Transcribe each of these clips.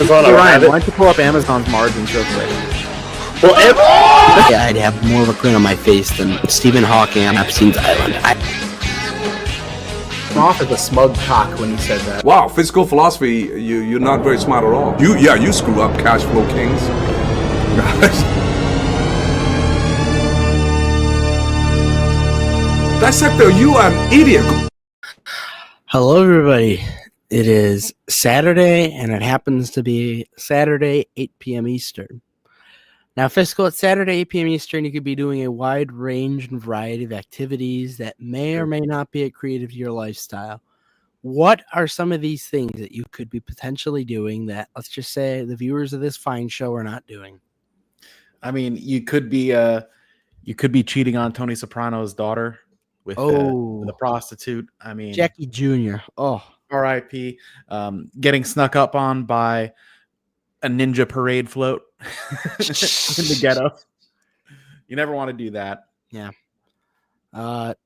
Hey, Ryan, why don't you pull up Amazon's margins real quick? Well, yeah, I'd have more of a grin on my face than Stephen Hawking on Epstein's Island. I'm off as a smug cock when you said that. Wow, fiscal philosophy, you're not very smart at all. You screw up, cash flow kings. Dissector, you are an idiot. Hello, everybody. It is Saturday, and it happens to be Saturday, 8 p.m. Eastern. Now, Fiscal, it's Saturday, 8 p.m. Eastern. You could be doing a wide range and variety of activities that may or may not be accretive to your lifestyle. What are some of these things that you could be potentially doing that, let's just say, the viewers of this fine show are not doing? I mean, you could be cheating on Tony Soprano's daughter with the prostitute. I mean, Jackie Jr. Oh, R.I.P. Getting snuck up on by a ninja parade float in the ghetto. You never want to do that. Yeah.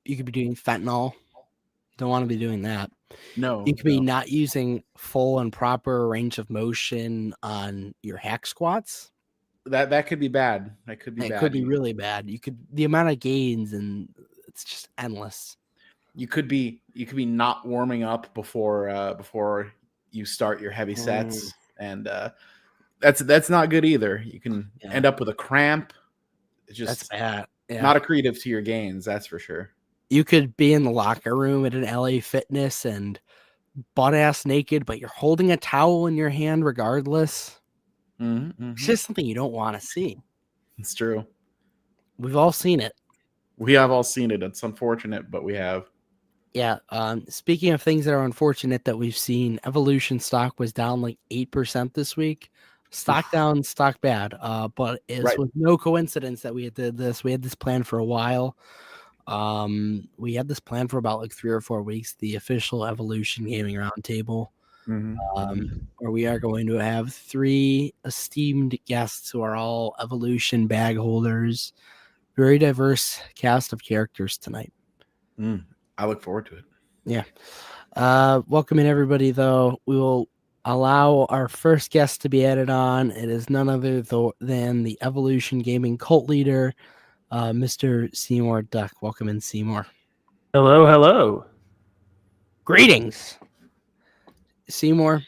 You could be doing fentanyl. Don't want to be doing that. No. You could be not using full and proper range of motion on your hack squats. That could be bad. That could be bad. It could be really bad. The amount of gains, and it's just endless. You could be not warming up before you start your heavy sets, and that's not good either. You can end up with a cramp. It's just that's bad. Yeah. Not accretive to your gains, that's for sure. You could be in the locker room at an LA Fitness and butt ass naked, but you're holding a towel in your hand regardless. It's just something you don't want to see. It's true. We've all seen it. We have all seen it. It's unfortunate, but we have. Yeah. Speaking of things that are unfortunate that we've seen, Evolution stock was down like 8% this week. Stock down, stock bad. But it's with no coincidence that we did this. We had this plan for a while. We had this plan for about like 3 or 4 weeks. The official Evolution Gaming Roundtable, where we are going to have 3 esteemed guests who are all Evolution bag holders. Very diverse cast of characters tonight. I look forward to it. Yeah. Welcome in everybody, though. We will allow our first guest to be added on. It is none other than the Evolution Gaming cult leader, Mr. Seymour Duck. Welcome in, Seymour. Hello. Greetings. Seymour,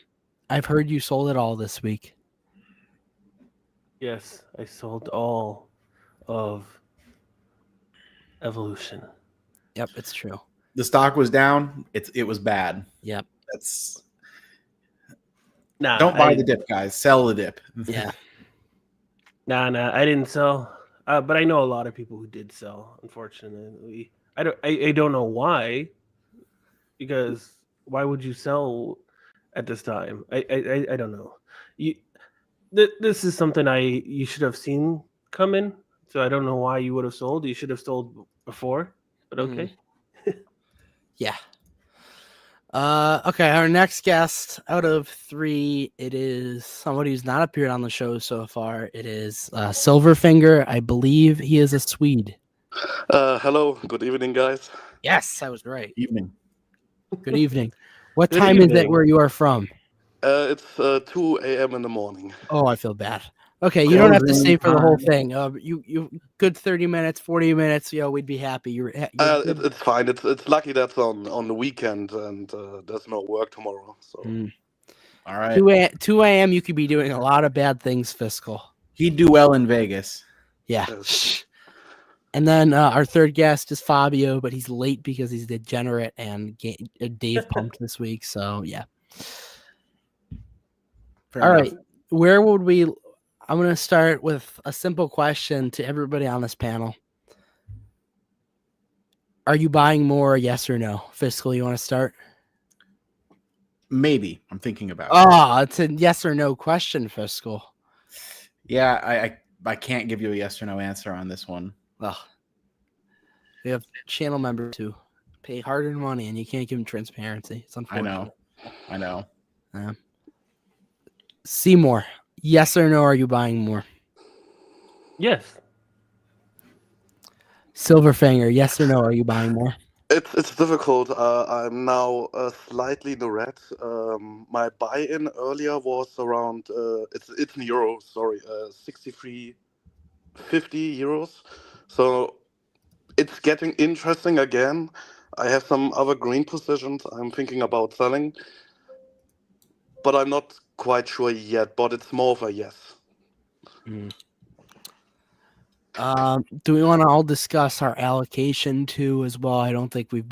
I've heard you sold it all this week. Yes, I sold all of Evolution. Yep, it's true. The stock was down. It was bad. Yep. That's Nah. Don't buy the dip, guys. Sell the dip. Yeah. Nah. I didn't sell. But I know a lot of people who did sell. Unfortunately, I don't know why. Because why would you sell at this time? I don't know. This is something you should have seen coming. So I don't know why you would have sold. You should have sold before. But okay. Yeah. Okay, our next guest out of 3, it is somebody who's not appeared on the show so far. It is Silverfinger. I believe he is a Swede. Hello, good evening, guys. Yes, I was right. Evening. Good evening. What time is it where you are from? It's 2 a.m. in the morning. Oh, I feel bad. Okay, you don't have to stay for the whole thing. You good 30 minutes, 40 minutes. We'd be happy. It's fine. It's lucky that's on the weekend and there's no work tomorrow. So, all right. 2 a.m. You could be doing a lot of bad things. Fiscal. He'd do well in Vegas. Yeah. Yes. And then our third guest is Fabio, but he's late because he's degenerate and Dave pumped this week. So yeah. All right. Where would we? I'm going to start with a simple question to everybody on this panel. Are you buying more, yes or no? Fiscal, you want to start? Maybe. I'm thinking about it. It's a yes or no question, Fiscal. Yeah, I can't give you a yes or no answer on this one. Oh. We have channel members who pay hard-earned money, and you can't give them transparency. It's unfortunate. I know. Seymour, yes or no, are you buying more? Yes. Silverfinger, yes or no, are you buying more? It's difficult. I'm now slightly in the red. My buy-in earlier was around it's in euros. Sorry, 63.50 euros. So it's getting interesting again. I have some other green positions I'm thinking about selling, but I'm not quite sure yet. But it's more of a yes. Do we want to all discuss our allocation too as well? I don't think we've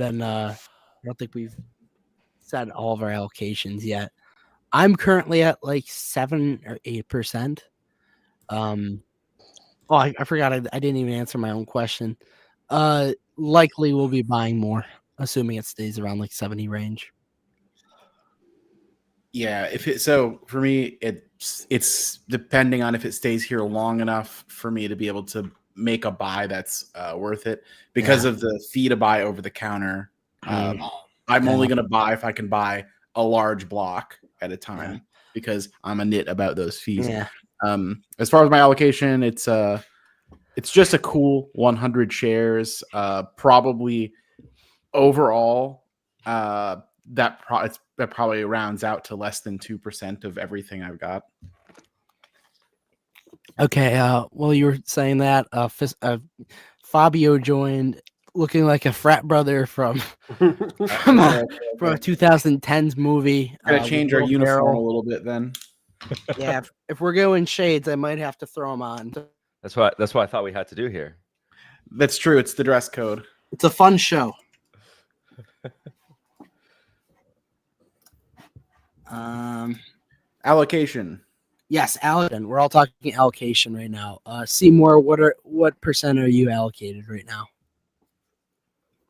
said all of our allocations yet. I'm currently at like 7 or 8%. Oh, I forgot. I didn't even answer my own question. Likely we'll be buying more, assuming it stays around like 70 range. Yeah, so for me, it's depending on if it stays here long enough for me to be able to make a buy that's worth it because of the fee to buy over the counter. I'm only going to buy if I can buy a large block at a time because I'm a nit about those fees. Yeah. As far as my allocation, it's just a cool 100 shares. Probably overall, that probably rounds out to less than 2% of everything I've got. Okay. Well, you were saying that Fabio joined looking like a frat brother from a 2010s movie. Gotta change our uniform a little bit then. Yeah, if we're going shades, I might have to throw them on. That's what I thought we had to do here. That's true. It's the dress code. It's a fun show. Allocation. Yes, allocation. We're all talking allocation right now. Seymour, what percent are you allocated right now?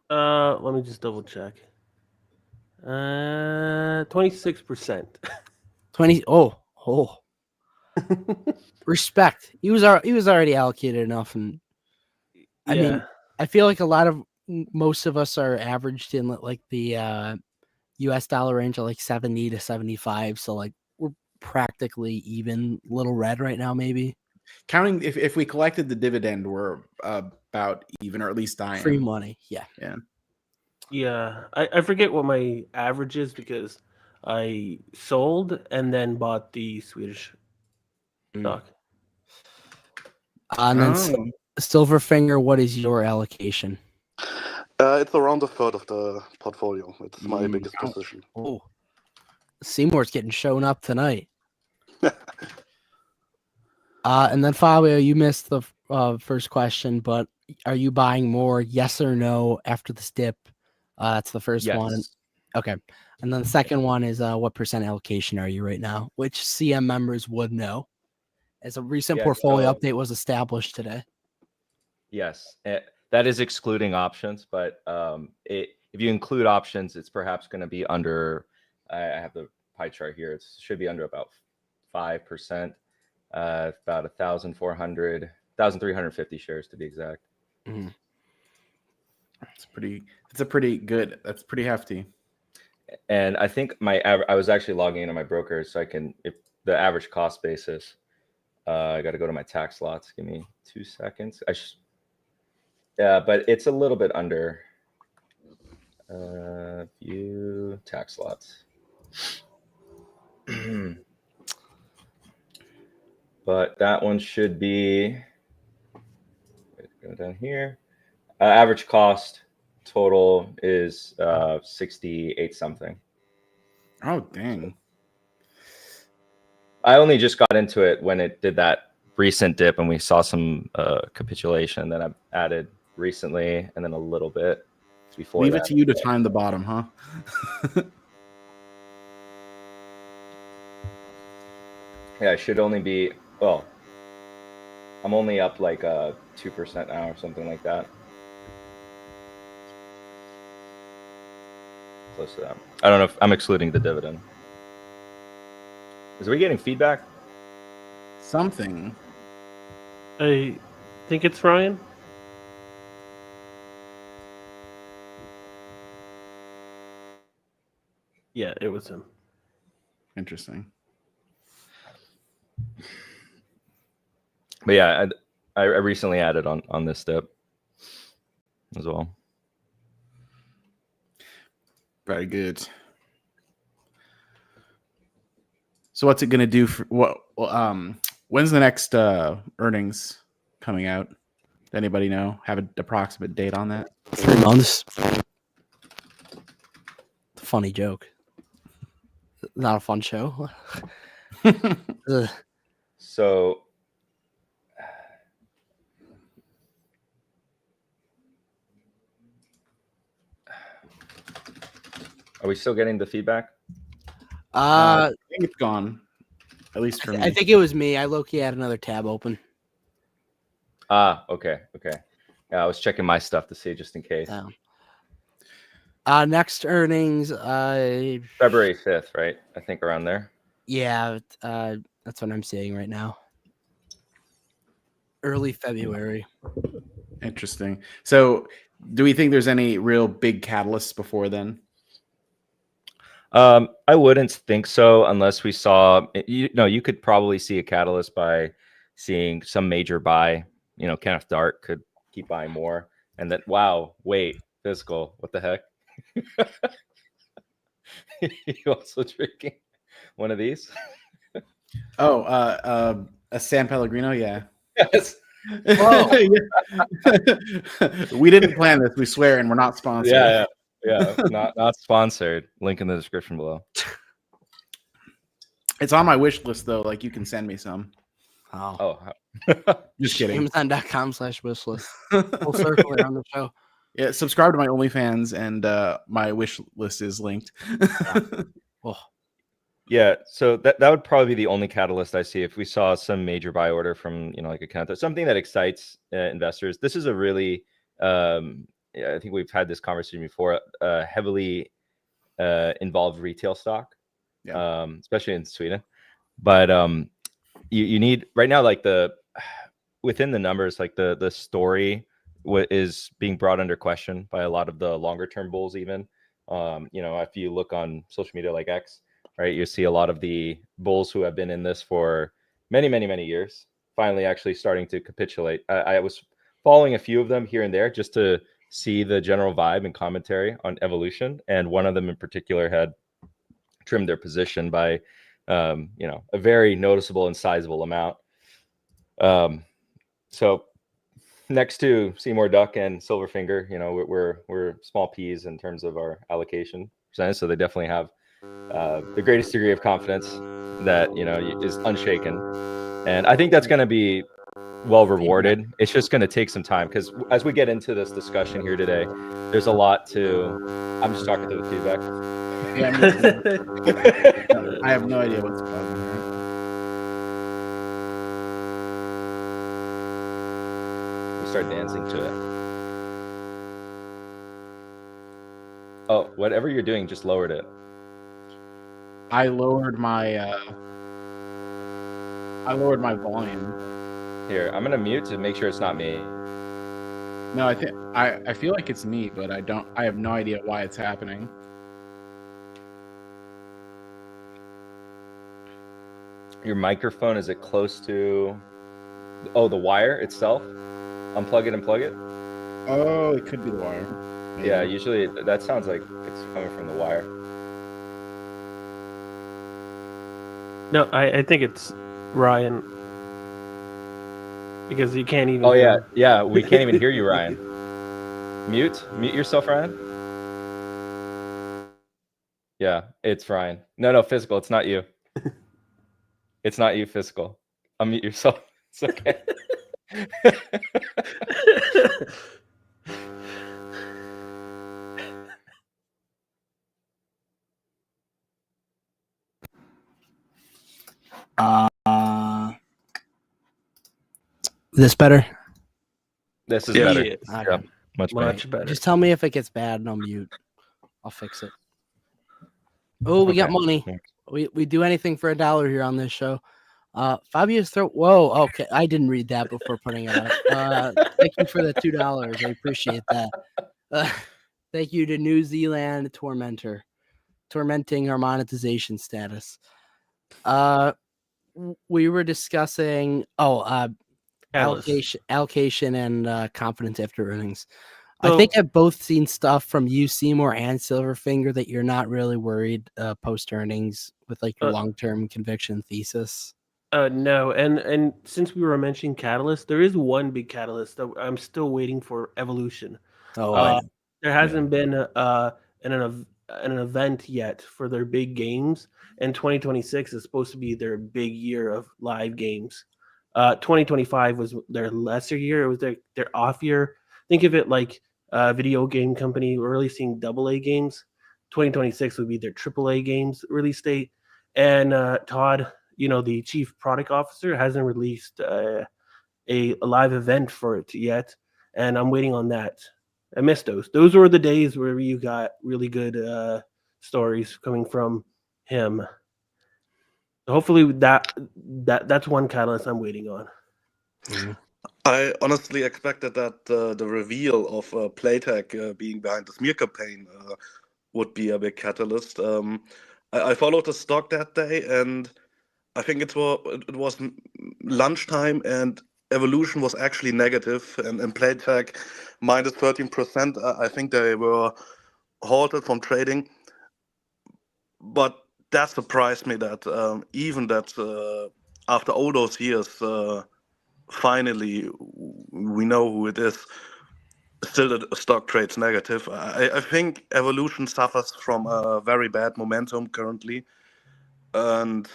Let me just double check. 26%. 20. Oh. Respect. He was already allocated enough, and I mean, I feel like most of us are averaged in like the US dollar range of like 70 to 75. So like we're practically even, little red right now, maybe. Counting if we collected the dividend, we're about even, or at least I am. Free money. Yeah. I forget what my average is because I sold and then bought the Swedish stock. And then Silverfinger, what is your allocation? It's around a third of the portfolio. It's my biggest position. Oh, Seymour's getting shown up tonight. And then Fabio, you missed the first question, but are you buying more? Yes or no after this dip? That's the first one. Okay. And then the second one is what percent allocation are you right now? Which CM members would know, as a recent portfolio update was established today. Yes, that is excluding options, but if you include options, it's perhaps going to be under. I have the pie chart here. It should be under about 5%, about 1,350 shares to be exact. Mm-hmm. That's pretty good. That's pretty hefty. And I think I was actually logging into my broker so I can, if the average cost basis, I got to go to my tax lots. Give me 2 seconds. But it's a little bit under view tax lots. But that one should be, go down here. Average cost total is 68 something. Oh, dang. I only just got into it when it did that recent dip and we saw some capitulation that I've added recently and then a little bit before. Leave it to you to time the bottom, huh? Yeah, I should only be, well, I'm only up like 2% now or something like that. Close to that. I don't know if I'm excluding the dividend. Is we getting feedback? Something. I think it's Ryan. Yeah, it was him. Interesting. But yeah, I recently added on this step as well. Very good. So what's it going to do for what? When's the next earnings coming out? Does anybody know? Have an approximate date on that? 3 months. It's a funny joke. Not a fun show. So are we still getting the feedback? I think it's gone. At least for me. I think it was me. I low-key had another tab open. Okay. Yeah, I was checking my stuff to see just in case. Next earnings, February 5th, right? I think around there. Yeah, that's what I'm seeing right now. Early February. Interesting. So, do we think there's any real big catalysts before then? I wouldn't think so unless we saw. You could probably see a catalyst by seeing some major buy. Kenneth Dart could keep buying more, and then wait, Fiscal, what the heck? You also drinking one of these? Oh, a San Pellegrino, yeah. Yes. We didn't plan this, we swear, and we're not sponsored. Yeah. Not sponsored. Link in the description below. It's on my wish list though. Like, you can send me some. Oh. Just kidding. Amazon.com/wishlist. We'll circle it on the show. Yeah, subscribe to my OnlyFans, and my wish list is linked. Yeah, so that would probably be the only catalyst I see if we saw some major buy order from like a Kenneth, something that excites investors. This is a really I think we've had this conversation before. Heavily involved retail stock, especially in Sweden. But you need right now, like within the numbers, like the story is being brought under question by a lot of the longer term bulls. Even if you look on social media like X, right, you see a lot of the bulls who have been in this for many years finally actually starting to capitulate. I was following a few of them here and there just to see the general vibe and commentary on evolution, and one of them in particular had trimmed their position by a very noticeable and sizable amount. So next to Seymour Duck and Silverfinger, we're small peas in terms of our allocation percentage, so they definitely have the greatest degree of confidence that is unshaken, and I think that's going to be well rewarded. It's just going to take some time, because as we get into this discussion here today, there's a lot to. I'm just talking to the feedback. Yeah, I have no idea what's going on. We start dancing to it. Oh, whatever you're doing, just lowered it. I lowered my volume. Here, I'm gonna mute to make sure it's not me. No, I feel like it's me, but I have no idea why it's happening. Your microphone, is it close to the wire itself? Unplug it and plug it. Oh, it could be the wire. Maybe. Yeah, usually that sounds like it's coming from the wire. No, I think it's Ryan, because you can't even. Oh yeah, we can't even hear you, Ryan. Mute yourself, Ryan. Yeah, it's Ryan. No, Fiscal, it's not you. It's not you, Fiscal. Unmute yourself. It's okay. This better? This is better. Yes. Yeah, much better. Just tell me if it gets bad and I'll mute. I'll fix it. Oh, we got money. We do anything for $1 here on this show. Fabio's throat. Whoa. Okay. I didn't read that before putting it up. Thank you for the $2. I appreciate that. Thank you to New Zealand Tormentor, tormenting our monetization status. We were discussing allocation and confidence after earnings. So, I think I've both seen stuff from you, Seymour, and Silverfinger that you're not really worried post earnings with like your long-term conviction thesis. No, and since we were mentioning catalyst, there is one big catalyst that I'm still waiting for: evolution. There hasn't been an event yet for their big games, and 2026 is supposed to be their big year of live games. 2025 was their lesser year; it was their off year. Think of it like a video game company releasing AA games. 2026 would be their AAA games release date, and Todd, the chief product officer, hasn't released a live event for it yet, and I'm waiting on that. I missed those. Those were the days where you got really good stories coming from him. So hopefully that's one catalyst I'm waiting on. Mm-hmm. I honestly expected that the reveal of Playtech being behind the smear campaign would be a big catalyst. I followed the stock that day, and I think it was lunchtime, and Evolution was actually negative, and Playtech minus 13%. I think they were halted from trading, but that surprised me that even that after all those years, finally we know who it is. Still, the stock trades negative. I think Evolution suffers from a very bad momentum currently, and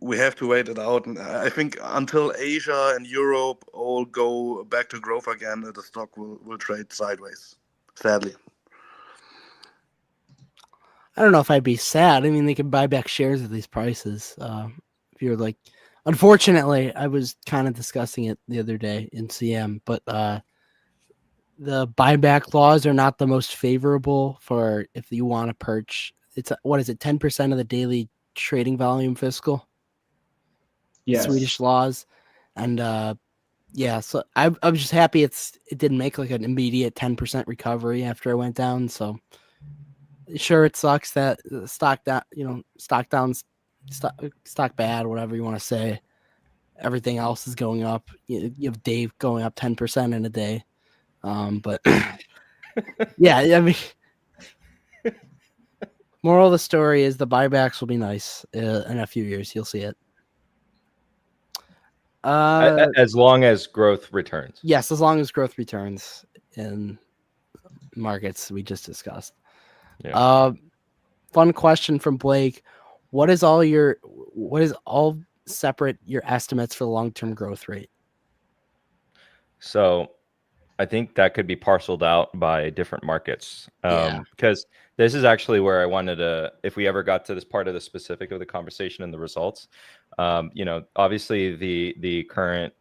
we have to wait it out. And I think until Asia and Europe all go back to growth again, the stock will trade sideways, sadly. I don't know if I'd be sad. I mean, they could buy back shares at these prices. If you're like, unfortunately, I was kind of discussing it the other day in CM, but the buyback laws are not the most favorable for if you want to purchase. It's what is it, 10% of the daily trading volume fiscal? Yes. Swedish laws. And yeah, so I'm just happy it didn't make like an immediate 10% recovery after it went down. So sure, it sucks that stock bad, whatever you want to say. Everything else is going up. You have Dave going up 10% in a day. But yeah, I mean, moral of the story is the buybacks will be nice in a few years. You'll see it. As long as growth returns. Yes, as long as growth returns in markets we just discussed. Yeah. Fun question from Blake. What is all separate your estimates for the long-term growth rate? So I think that could be parceled out by different markets. Because this is actually where I wanted to, if we ever got to this part of the specific of the conversation and the results, obviously the current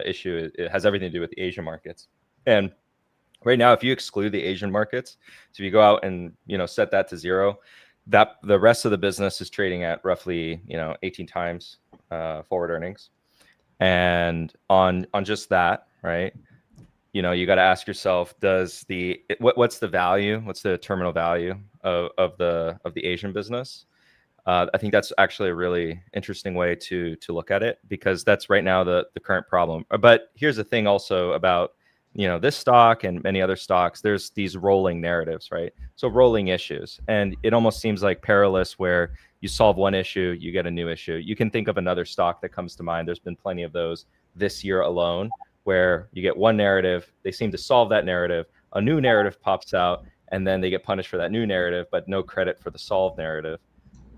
issue, it has everything to do with the Asian markets. And right now, if you exclude the Asian markets, so if you go out and, set that to zero, that the rest of the business is trading at roughly, 18 times forward earnings. And on just that, right? You got to ask yourself, what's the value? What's the terminal value of the Asian business? I think that's actually a really interesting way to look at it, because that's right now the current problem. But here's the thing also about, this stock and many other stocks, there's these rolling narratives, right? So rolling issues. And it almost seems like perilous, where you solve one issue, you get a new issue. You can think of another stock that comes to mind. There's been plenty of those this year alone, where you get one narrative, they seem to solve that narrative, a new narrative pops out, and then they get punished for that new narrative, but no credit for the solved narrative.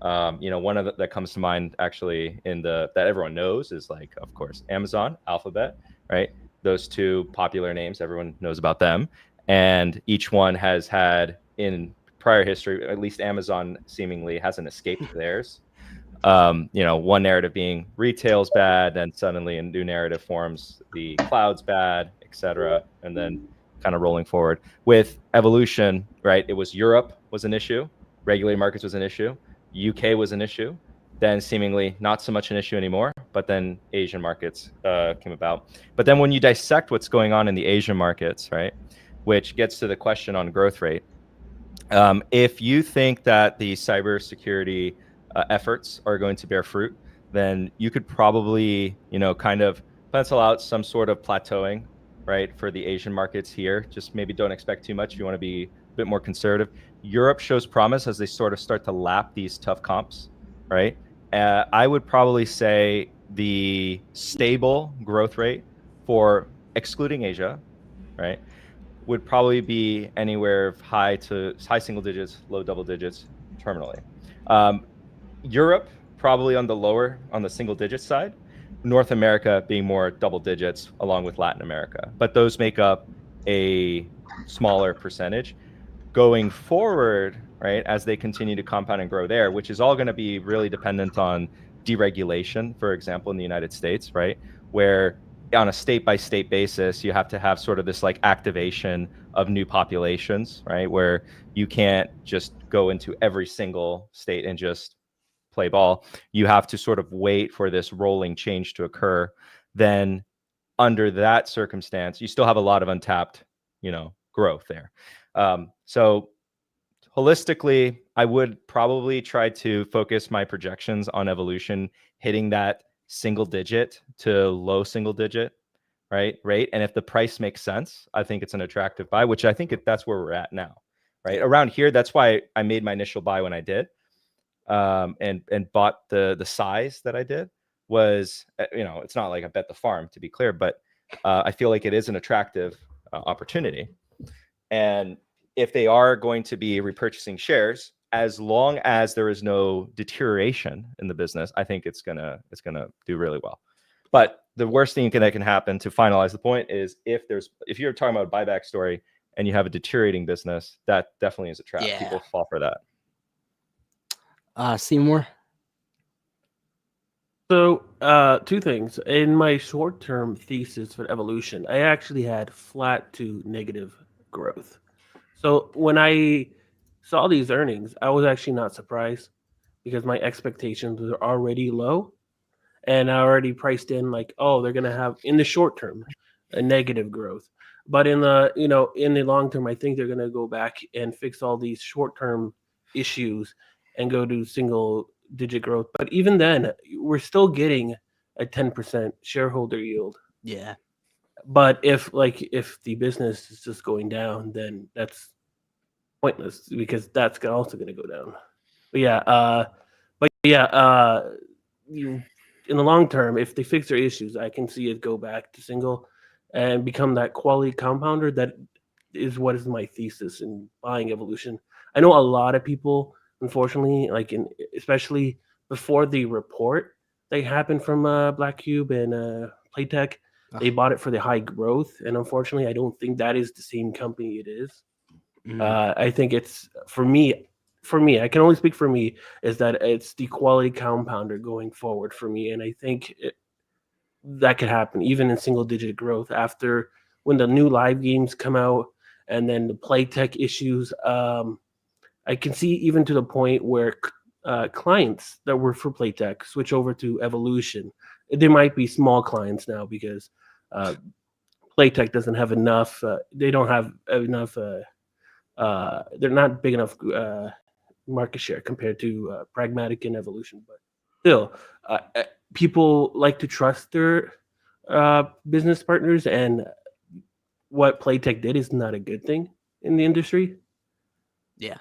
One of that comes to mind actually that everyone knows is, like, of course, Amazon, Alphabet, right? Those two popular names, everyone knows about them. And each one has had, in prior history, at least Amazon seemingly hasn't escaped theirs. One narrative being retail's bad, then suddenly a new narrative forms, the cloud's bad, etc. And then kind of rolling forward. With Evolution, right, it was Europe was an issue, regulated markets was an issue, UK was an issue, then seemingly not so much an issue anymore, but then Asian markets came about. But then when you dissect what's going on in the Asian markets, right, which gets to the question on growth rate, if you think that the cybersecurity efforts are going to bear fruit, then you could probably, kind of pencil out some sort of plateauing, right, for the Asian markets here. Just maybe don't expect too much. You want to be a bit more conservative. Europe shows promise as they sort of start to lap these tough comps, right? I would probably say the stable growth rate for excluding Asia, right, would probably be anywhere high single digits, low double digits terminally. Europe probably on the single digit side, North America being more double digits along with Latin America, but those make up a smaller percentage going forward, right, as they continue to compound and grow there, which is all going to be really dependent on deregulation, for example, in the United States, right? where on a state by state basis, you have to have sort of this like activation of new populations, right? Where you can't just go into every single state and just play ball. You have to sort of wait for this rolling change to occur. Then under that circumstance, you still have a lot of untapped, growth there. So holistically, I would probably try to focus my projections on evolution hitting that single digit to low single digit rate. And if the price makes sense, I think it's an attractive buy, which I think that's where we're at now, right? Around here, that's why I made my initial buy when I did, and bought the size that I did. Was, it's not like I bet the farm, to be clear, but I feel like it is an attractive opportunity. And if they are going to be repurchasing shares, as long as there is no deterioration in the business, I think it's gonna do really well. But the worst thing that can happen, to finalize the point, is if you're talking about a buyback story and you have a deteriorating business, that definitely is a trap. Yeah. People fall for that. Seymour? So, two things. In my short-term thesis for evolution, I actually had flat to negative growth. So when I saw these earnings, I was actually not surprised because my expectations were already low, and I already priced in like, oh, they're gonna have in the short term a negative growth, but in the in the long term, I think they're gonna go back and fix all these short-term issues and go to single-digit growth. But even then, we're still getting a 10% shareholder yield. Yeah. But if the business is just going down, then that's pointless because that's also going to go down. In the long term, if they fix their issues, I can see it go back to single and become that quality compounder. That is what is my thesis in buying evolution. I know a lot of people, unfortunately, especially before the report that happened from Black Cube and Playtech, they bought it for the high growth, and unfortunately, I don't think that is the same company it is. I think it's for me, I can only speak for me, is that it's the quality compounder going forward for me, and I think that could happen even in single-digit growth after when the new live games come out, and then the Playtech issues. I can see even to the point where clients that were for Playtech switch over to Evolution. There might be small clients now because Playtech doesn't have enough. They don't have enough. They're not big enough market share compared to Pragmatic and Evolution. But still, people like to trust their business partners, and what Playtech did is not a good thing in the industry. Yeah.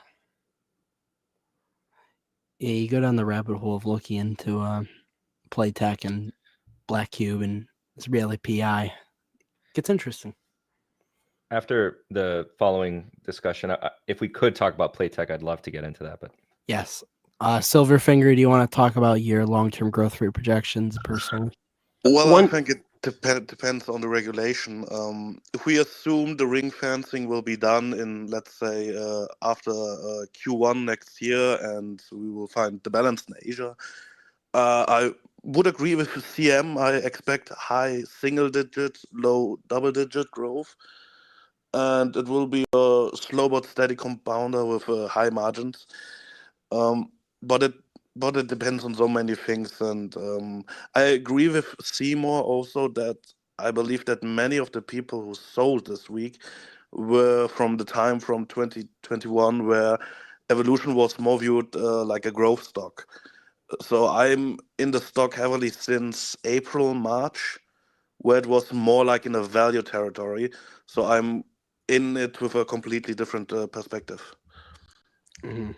Yeah, you go down the rabbit hole of looking into Playtech and Black Cube and Israeli PI. It gets interesting. After the following discussion, if we could talk about Playtech, I'd love to get into that. But yes, Silverfinger, do you want to talk about your long-term growth rate projections personally? Well, I think it depends on the regulation. If we assume the ring fencing will be done in, let's say, after Q1 next year, and we will find the balance in Asia, I would agree with CM. I expect high single-digit, low double-digit growth, and it will be a slow but steady compounder with high margins. But it depends on so many things, and I agree with Seymour also that I believe that many of the people who sold this week were from the time from 2021 where Evolution was more viewed like a growth stock. So I'm in the stock heavily since April, March, where it was more like in a value territory. So I'm in it with a completely different perspective. Mm-hmm.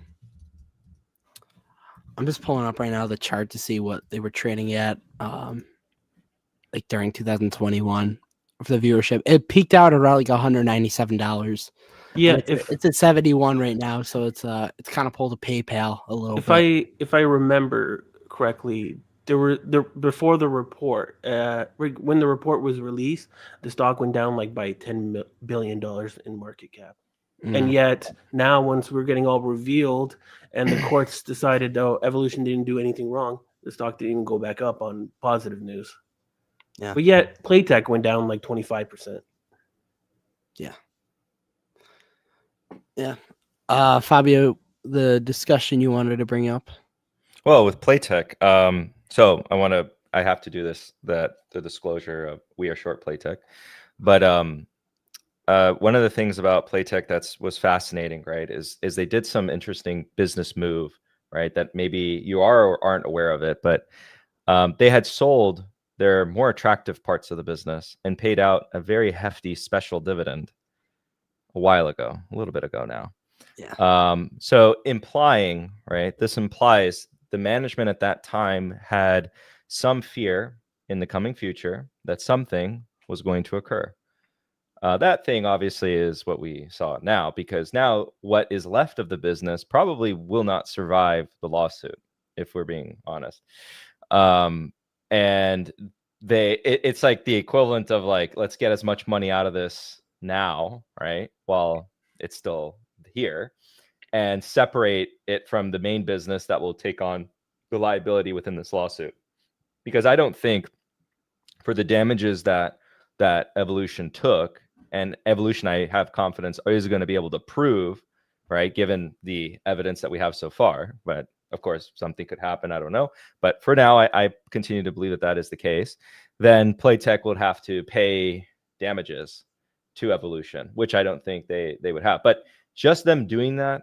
I'm just pulling up right now the chart to see what they were trading at like during 2021 for the viewership. It peaked out around like $197. Yeah, it's at 71 right now, so it's kind of pulled a PayPal a little bit. If I remember correctly, before the report, when the report was released, the stock went down like by $10 billion in market cap. And yet now, once we're getting all revealed and the courts decided, Evolution didn't do anything wrong, the stock didn't even go back up on positive news. Yeah. But yet Playtech went down like 25%. Yeah. Fabio, the discussion you wanted to bring up. Well, with Playtech, so I have to do the disclosure of we are short Playtech, but one of the things about Playtech was fascinating, right, is they did some interesting business move, right, that maybe you are or aren't aware of it, but they had sold their more attractive parts of the business and paid out a very hefty special dividend a while ago, a little bit ago now. Yeah. So implying, right, this implies the management at that time had some fear in the coming future that something was going to occur. That thing obviously is what we saw now, because now what is left of the business probably will not survive the lawsuit, if we're being honest. And it's like the equivalent of like, let's get as much money out of this now, right, while it's still here, and separate it from the main business that will take on the liability within this lawsuit. Because I don't think for the damages that Evolution took, and Evolution, I have confidence, is going to be able to prove, right, given the evidence that we have so far. But of course, something could happen. I don't know. But for now, I continue to believe that is the case. Then Playtech would have to pay damages to Evolution, which I don't think they would have. But just them doing that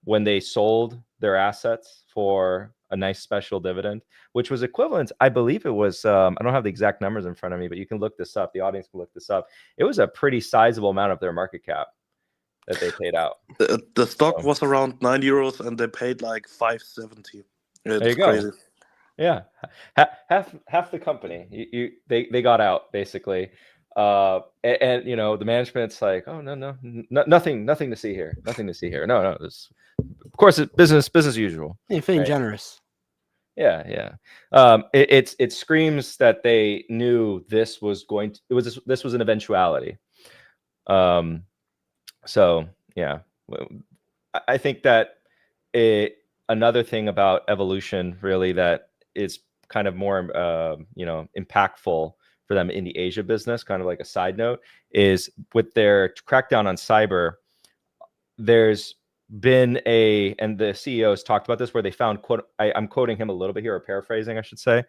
when they sold their assets for a nice special dividend, which was equivalent, I believe it was, I don't have the exact numbers in front of me, but you can look this up. The audience can look this up. It was a pretty sizable amount of their market cap that they paid out. The stock was around €9 and they paid like 570. It's there you go. crazy. Yeah, half the company they got out basically, and you know the management's like, oh no, nothing to see here, no, this, of course, it's business as usual. You're feeling right? generous. Yeah. It screams that they knew this was this was an eventuality. So yeah, I think that another thing about Evolution really that is kind of more impactful for them in the Asia business, kind of like a side note, is with their crackdown on cyber. There's been and the CEOs talked about this, where they found, quote, I'm quoting him a little bit here, or paraphrasing, I should say,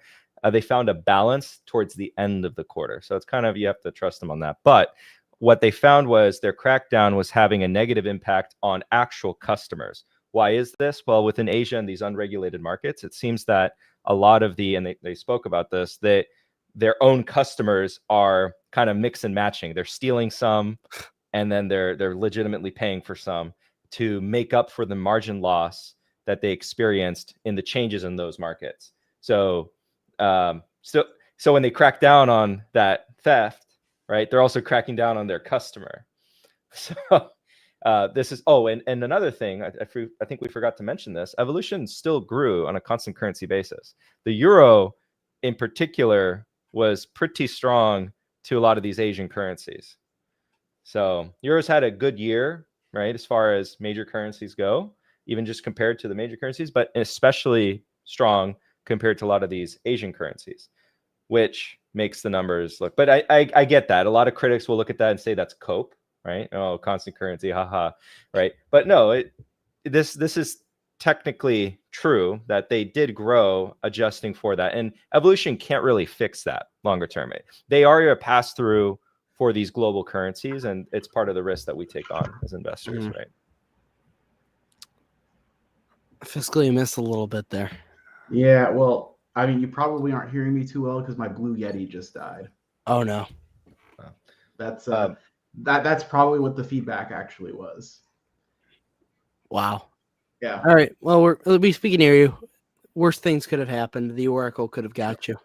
they found a balance towards the end of the quarter. So it's kind of, you have to trust them on that. But what they found was their crackdown was having a negative impact on actual customers. Why is this? Well, within Asia and these unregulated markets, it seems that a lot of and they spoke about this, that their own customers are kind of mix and matching. They're stealing some, and then they're legitimately paying for some to make up for the margin loss that they experienced in the changes in those markets. So, so when they crack down on that theft, right, they're also cracking down on their customer. So this is, and another thing, I think we forgot to mention this, Evolution still grew on a constant currency basis. The euro in particular was pretty strong to a lot of these Asian currencies. So euros had a good year, right, as far as major currencies go, even just compared to the major currencies, but especially strong compared to a lot of these Asian currencies, which makes the numbers look. But I get that. A lot of critics will look at that and say that's cope, right? Oh, constant currency, haha, right? But no, this is technically true that they did grow adjusting for that. And Evolution can't really fix that longer term. They are a pass through for these global currencies, and it's part of the risk that we take on as investors, right? Fiscal, you missed a little bit there. Yeah, well, I mean, you probably aren't hearing me too well because my Blue Yeti just died. Oh no. That's that's probably what the feedback actually was. Wow. Yeah. All right. Well, we speaking to you. Worst things could have happened. The Oracle could have got you.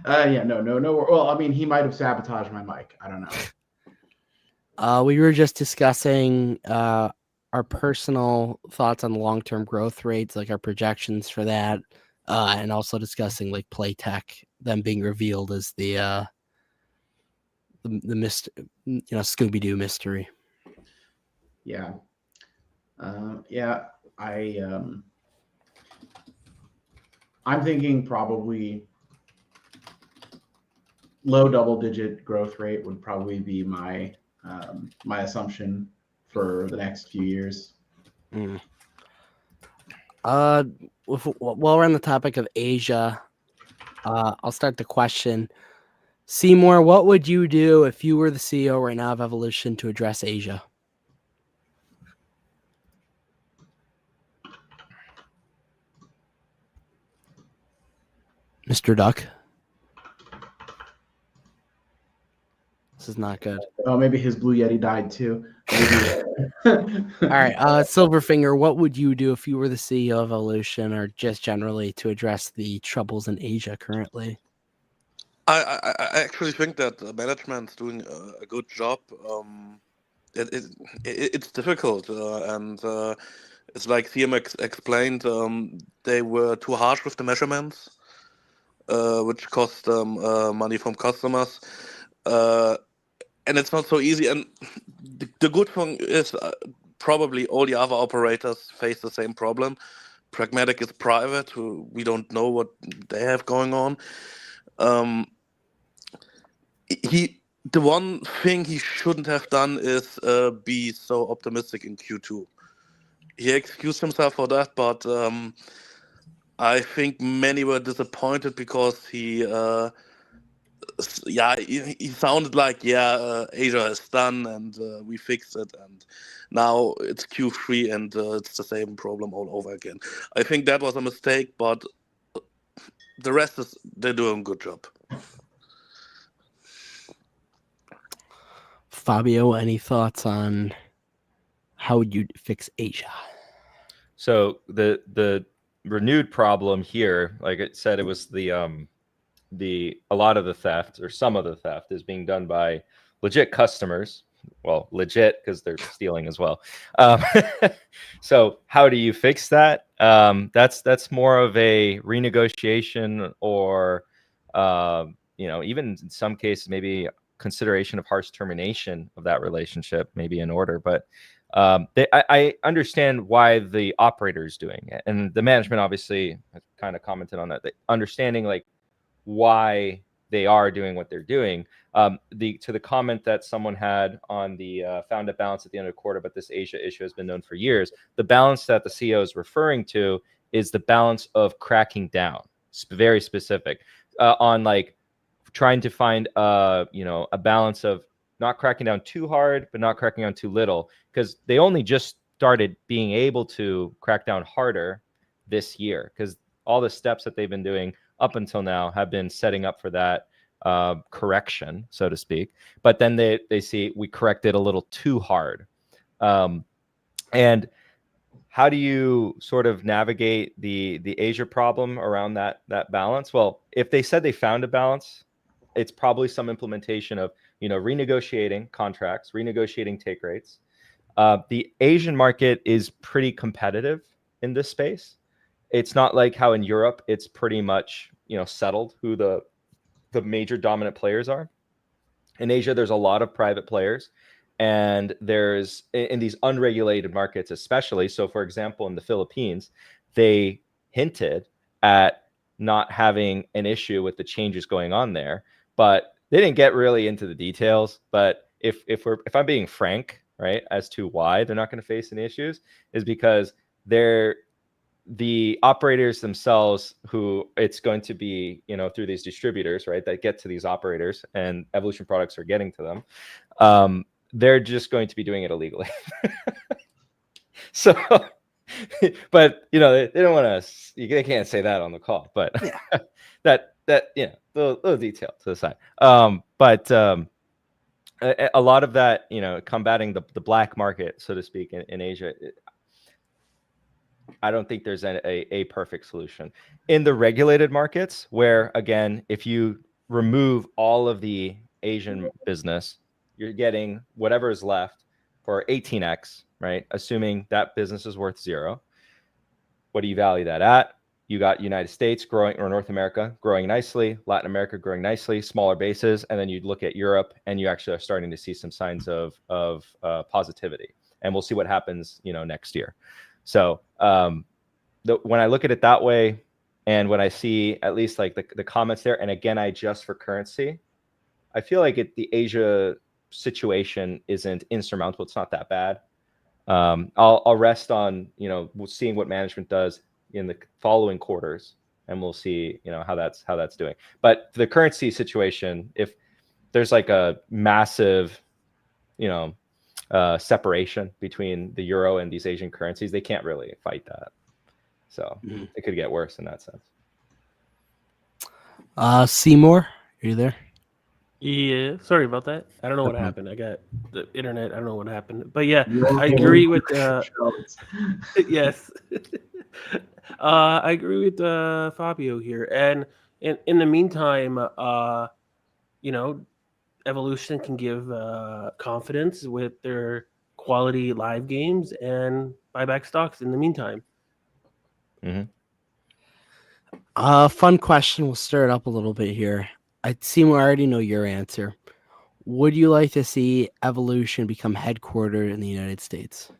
Yeah, no. Well, I mean, he might have sabotaged my mic. I don't know. We were just discussing our personal thoughts on long-term growth rates, like our projections for that, and also discussing like Playtech, them being revealed as the Scooby-Doo mystery. Yeah. I'm thinking probably low double-digit growth rate would probably be my my assumption for the next few years. While we're on the topic of Asia, I'll start the question. Seymour, what would you do if you were the CEO right now of Evolution to address Asia? Mr. Duck? This is not good. Oh, maybe his Blue Yeti died too. All right, Silverfinger, what would you do if you were the CEO of Evolution, or just generally to address the troubles in Asia currently? I actually think that the management's doing a good job. It's difficult, and it's like CM explained. They were too harsh with the measurements, which cost money from customers, and it's not so easy. And the good thing is probably all the other operators face the same problem. Pragmatic is private; we don't know what they have going on. The one thing he shouldn't have done is be so optimistic in Q2. He excused himself for that, but I think many were disappointed because he sounded like Asia is done and we fixed it, and now it's Q3 and it's the same problem all over again. I think that was a mistake, but the rest they're doing a good job. Fabio, any thoughts on how would you fix Asia? So the renewed problem here, like I said, it was a lot of the theft, or some of the theft, is being done by legit customers. Well, legit because they're stealing as well. So how do you fix that? That's more of a renegotiation, or even in some cases maybe consideration of harsh termination of that relationship, maybe in order. But I understand why the operator is doing it, and the management obviously has kind of commented on that. Understanding like why they are doing what they're doing. To the comment that someone had on the found a balance at the end of the quarter, but this Asia issue has been known for years. The balance that the CEO is referring to is the balance of cracking down, very specific, on like trying to find a balance of not cracking down too hard, but not cracking down too little, because they only just started being able to crack down harder this year, because all the steps that they've been doing up until now have been setting up for that correction, so to speak. But then they see we corrected a little too hard. And how do you sort of navigate the Asia problem around that balance? Well, if they said they found a balance, it's probably some implementation of renegotiating contracts, renegotiating take rates. The Asian market is pretty competitive in this space. It's not like how in Europe it's pretty much settled who the major dominant players are. In Asia, there's a lot of private players, and there's in these unregulated markets especially. So for example, in the Philippines, they hinted at not having an issue with the changes going on there, but they didn't get really into the details. But if I'm being frank, right, as to why they're not going to face any issues, is because the operators themselves, who it's going to be through these distributors, right, that get to these operators, and Evolution products are getting to them, they're just going to be doing it illegally. So but they don't want to, they can't say that on the call, but that little detail to the side. But a lot of that, combating the black market, so to speak, in Asia, I don't think there's a perfect solution. In the regulated markets, where again, if you remove all of the Asian business, you're getting whatever is left for 18x, right? Assuming that business is worth 0. What do you value that at? You got United States growing, or North America growing nicely, Latin America growing nicely, smaller bases, and then you look at Europe, and you actually are starting to see some signs of positivity. And we'll see what happens, next year. So when I look at it that way, and when I see at least like the comments there, and again, I adjust for currency, I feel like the Asia situation isn't insurmountable. It's not that bad. I'll rest on seeing what management does in the following quarters, and we'll see how that's doing. But the currency situation, if there's like a massive separation between the euro and these Asian currencies, they can't really fight that. So it could get worse in that sense. Seymour, are you there? Yeah, sorry about that. I don't know what happened. I got the internet. I don't know what happened. But yeah, I agree with yes. I agree with Fabio here. And in the meantime, Evolution can give confidence with their quality live games and buy back stocks in the meantime. Fun question. We'll stir it up a little bit here. I already know your answer. Would you like to see Evolution become headquartered in the United States?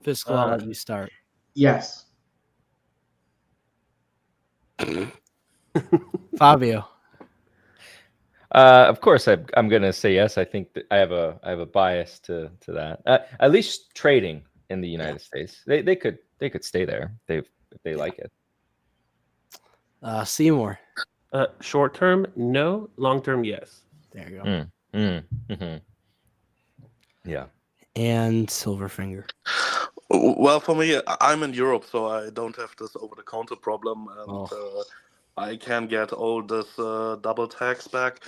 Fiscal, I'll let you start. Yes. Fabio. Of course, I'm going to say yes. I think that I have a bias to that. At least trading in the United States, they could stay there if they like it. Seymour. Short term, no. Long term, yes. There you go. Yeah. And Silverfinger. Well, for me, I'm in Europe, so I don't have this over-the-counter problem, and I can get all this double tax back.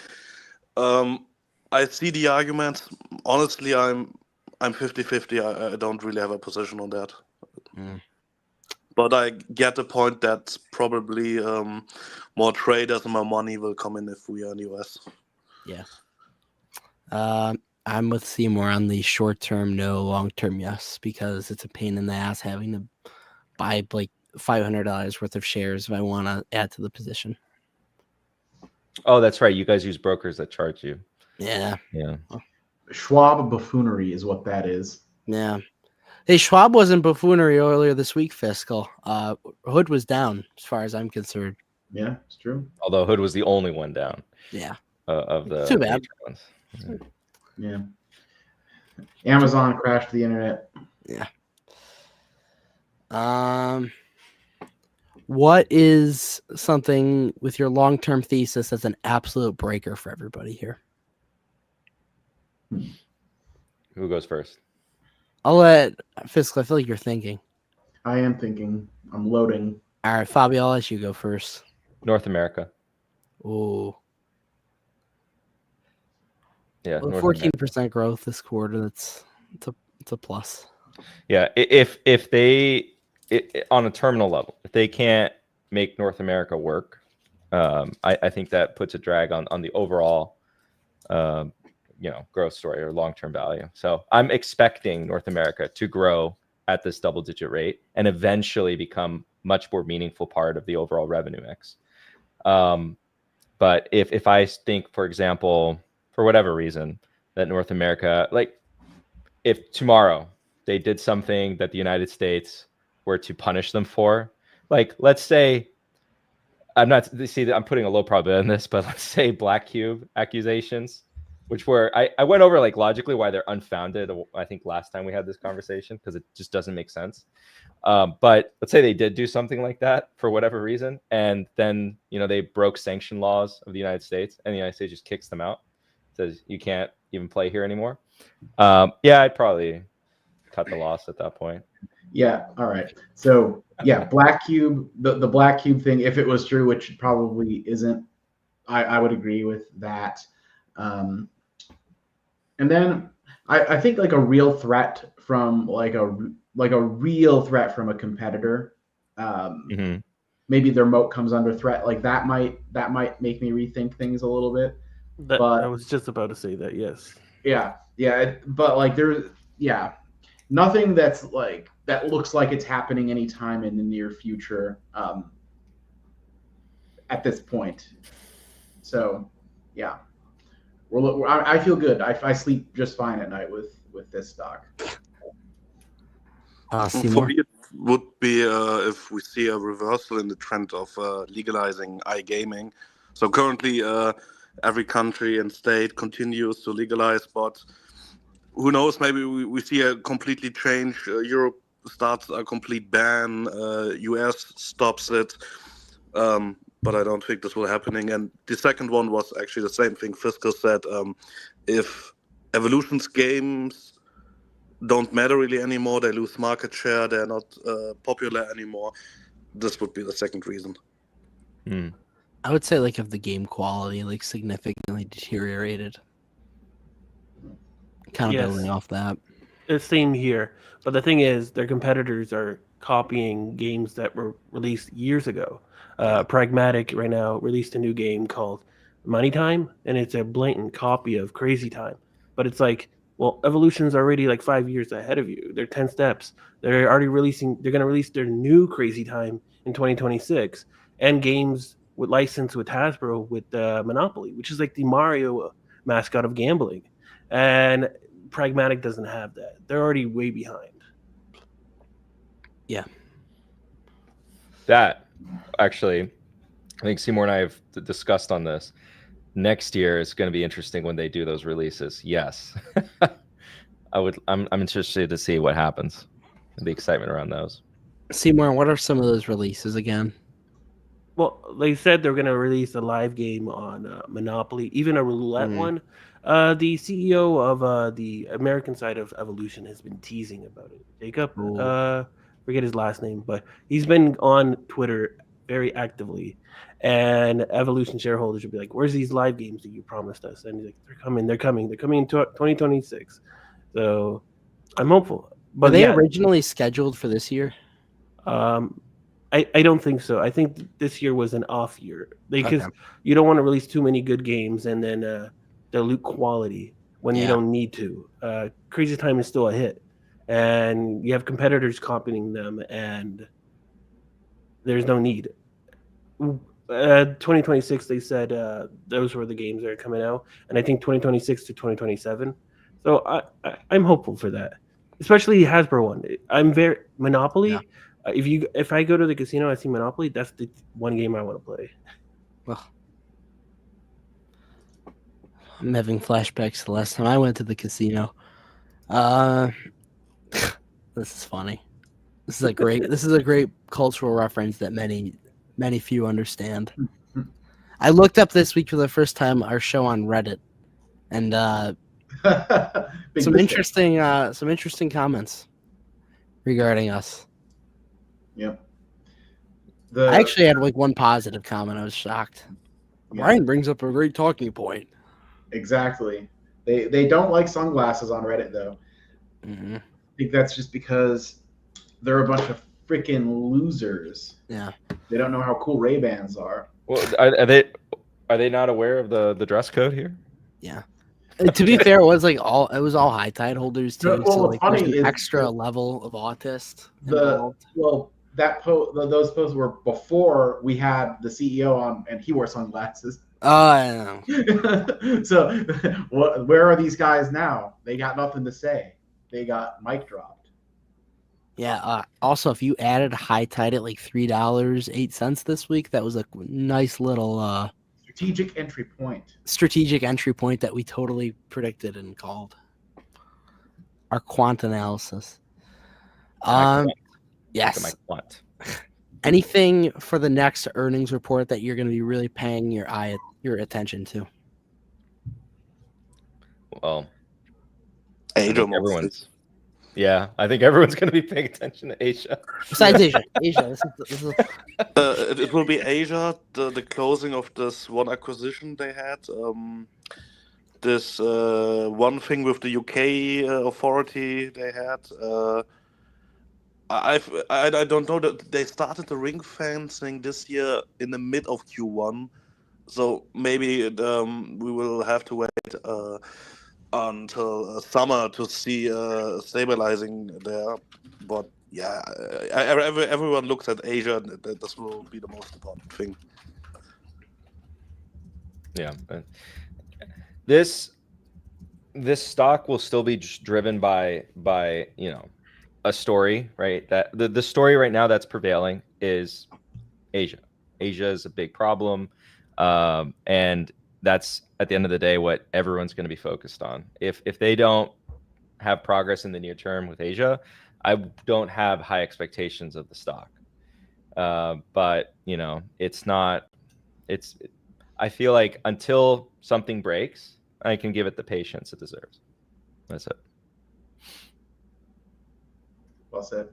I see the arguments. Honestly, I'm 50-50. I don't really have a position on that. But I get the point that probably more traders and more money will come in if we are in the US. Yeah. I'm with Seymour on the short term, no, long term, yes, because it's a pain in the ass having to buy like $500 worth of shares if I want to add to the position. Oh, that's right. You guys use brokers that charge you. Yeah. Yeah. Schwab buffoonery is what that is. Yeah. Hey, Schwab wasn't buffoonery earlier this week, Fiscal. Hood was down as far as I'm concerned. Yeah, it's true. Although Hood was the only one down. Yeah. Of the too bad. Ones. Yeah. Amazon crashed the internet. Yeah. What is something with your long-term thesis that's an absolute breaker for everybody here? Who goes first? I'll let Fiscal. I feel like you're thinking. I am thinking. I'm loading. All right, Fabio, I'll let you go first. North America. Ooh. Yeah, well, 14% growth this quarter. It's a plus. Yeah, if they on a terminal level, if they can't make North America work, I think that puts a drag on the overall growth story or long-term value. So I'm expecting North America to grow at this double-digit rate and eventually become much more meaningful part of the overall revenue mix. But if I think, for example, for whatever reason, that North America, like if tomorrow they did something that the United States were to punish them for, like let's say, I'm putting a low probability in this, but let's say Black Cube accusations, which were, I went over like logically why they're unfounded. I think last time we had this conversation because it just doesn't make sense. But let's say they did do something like that for whatever reason, and then they broke sanction laws of the United States, and the United States just kicks them out, says you can't even play here anymore. I'd probably cut the loss at that point. Yeah. All right. So yeah, Black Cube, the Black Cube thing, if it was true, which probably isn't, I would agree with that. And then I think like a real threat from a real threat from a competitor. Maybe their moat comes under threat. Like that might make me rethink things a little bit. I was just about to say that. Yes. Yeah. But like nothing that's like that looks like it's happening anytime in the near future at this point. So yeah, I feel good. I sleep just fine at night with this stock. For me, it would be if we see a reversal in the trend of legalizing iGaming. So currently, every country and state continues to legalize, but who knows, maybe we see a completely change. Europe starts a complete ban, US stops it, but I don't think this will happening. And the second one was actually the same thing Fiscal said. If Evolution's games don't matter really anymore, they lose market share, they're not popular anymore, this would be the second reason. I would say like if the game quality like significantly deteriorated. Kind of building off that. It's same here. But the thing is, their competitors are copying games that were released years ago. Pragmatic right now released a new game called Money Time, and it's a blatant copy of Crazy Time. But it's like, well, Evolution's already like 5 years ahead of you. They're 10 steps. They're already releasing. They're going to release their new Crazy Time in 2026, and games with license with Hasbro with Monopoly, which is like the Mario mascot of gambling. And Pragmatic doesn't have that. They're already way behind. Yeah. That actually, I think Seymour and I have discussed on this. Next year is going to be interesting when they do those releases. Yes. I'm interested to see what happens. The excitement around those. Seymour, what are some of those releases again? Well, they said they're going to release a live game on Monopoly, even a roulette one. The CEO of the American side of Evolution has been teasing about it. Jacob, forget his last name, but he's been on Twitter very actively. And Evolution shareholders will be like, "Where's these live games that you promised us?" And he's like, they're coming in 2026. So I'm hopeful. But were they originally scheduled for this year? I don't think so. I think this year was an off year because you don't want to release too many good games and then dilute quality when you don't need to. Crazy Time is still a hit, and you have competitors copying them, and there's no need. 2026, they said those were the games that are coming out, and I think 2026 to 2027. So I'm hopeful for that, especially Hasbro one. I'm very Monopoly. Yeah. If I go to the casino, I see Monopoly. That's the one game I want to play. Well, I'm having flashbacks to the last time I went to the casino. This is funny. This is a great cultural reference that many few understand. I looked up this week for the first time our show on Reddit, and some interesting comments regarding us. Yep. I actually had like one positive comment. I was shocked. Yeah. Ryan brings up a great talking point. Exactly. They don't like sunglasses on Reddit though. Mm-hmm. I think that's just because they're a bunch of freaking losers. Yeah. They don't know how cool Ray-Bans are. Well, are they not aware of the dress code here? Yeah. To be fair, it was all high tide holders too. Well, so like funny there's an is extra level of autist involved. Those posts were before we had the CEO on, and he wore sunglasses. Oh, I know. So, where are these guys now? They got nothing to say. They got mic dropped. Yeah. Also, if you added high tide at like $3.08 this week, that was a nice little strategic entry point. Strategic entry point that we totally predicted and called our quant analysis. Yes. Anything for the next earnings report that you're going to be really paying your attention to? Well, Asia. Yeah, I think everyone's going to be paying attention to Asia. Besides Asia. This is it will be Asia, the closing of this one acquisition they had. This one thing with the UK authority they had. I don't know that they started the ring fencing this year in the mid of Q1, so maybe we will have to wait until summer to see stabilizing there. But yeah, everyone looks at Asia. This will be the most important thing. Yeah, this stock will still be driven by a story, right? That the story right now that's prevailing is Asia. Asia is a big problem, and that's at the end of the day what everyone's going to be focused on. If they don't have progress in the near term with Asia, I don't have high expectations of the stock. But it's not. I feel like until something breaks, I can give it the patience it deserves. That's it. Well said.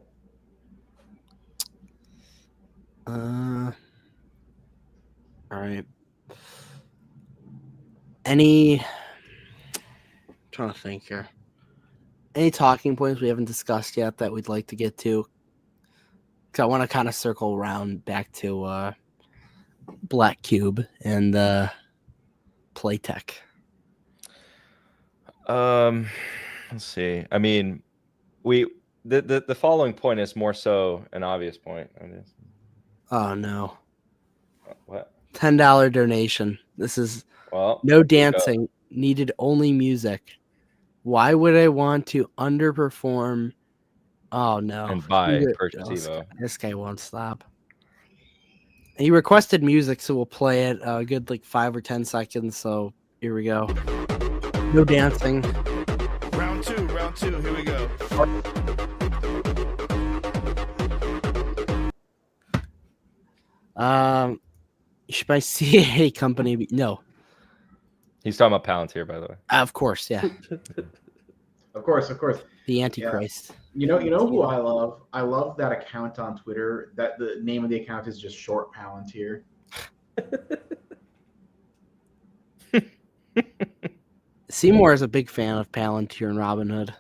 All right. I'm trying to think here. Any talking points we haven't discussed yet that we'd like to get to? Because I want to kind of circle around back to Black Cube and Playtech. Let's see. I mean, the following point is more so an obvious point. Oh no! What? $10 donation. This is no dancing. Needed only music. Why would I want to underperform? Oh no! And purchase EVO. This guy won't stop. He requested music, so we'll play it a good 5 or 10 seconds. So here we go. No dancing. Round two. Here we go. Should my CA company be? No. He's talking about Palantir, by the way. Of course, yeah. Of course. The Antichrist. Yeah. You know who I love? I love that account on Twitter. That the name of the account is just short Palantir. Seymour is a big fan of Palantir and Robinhood.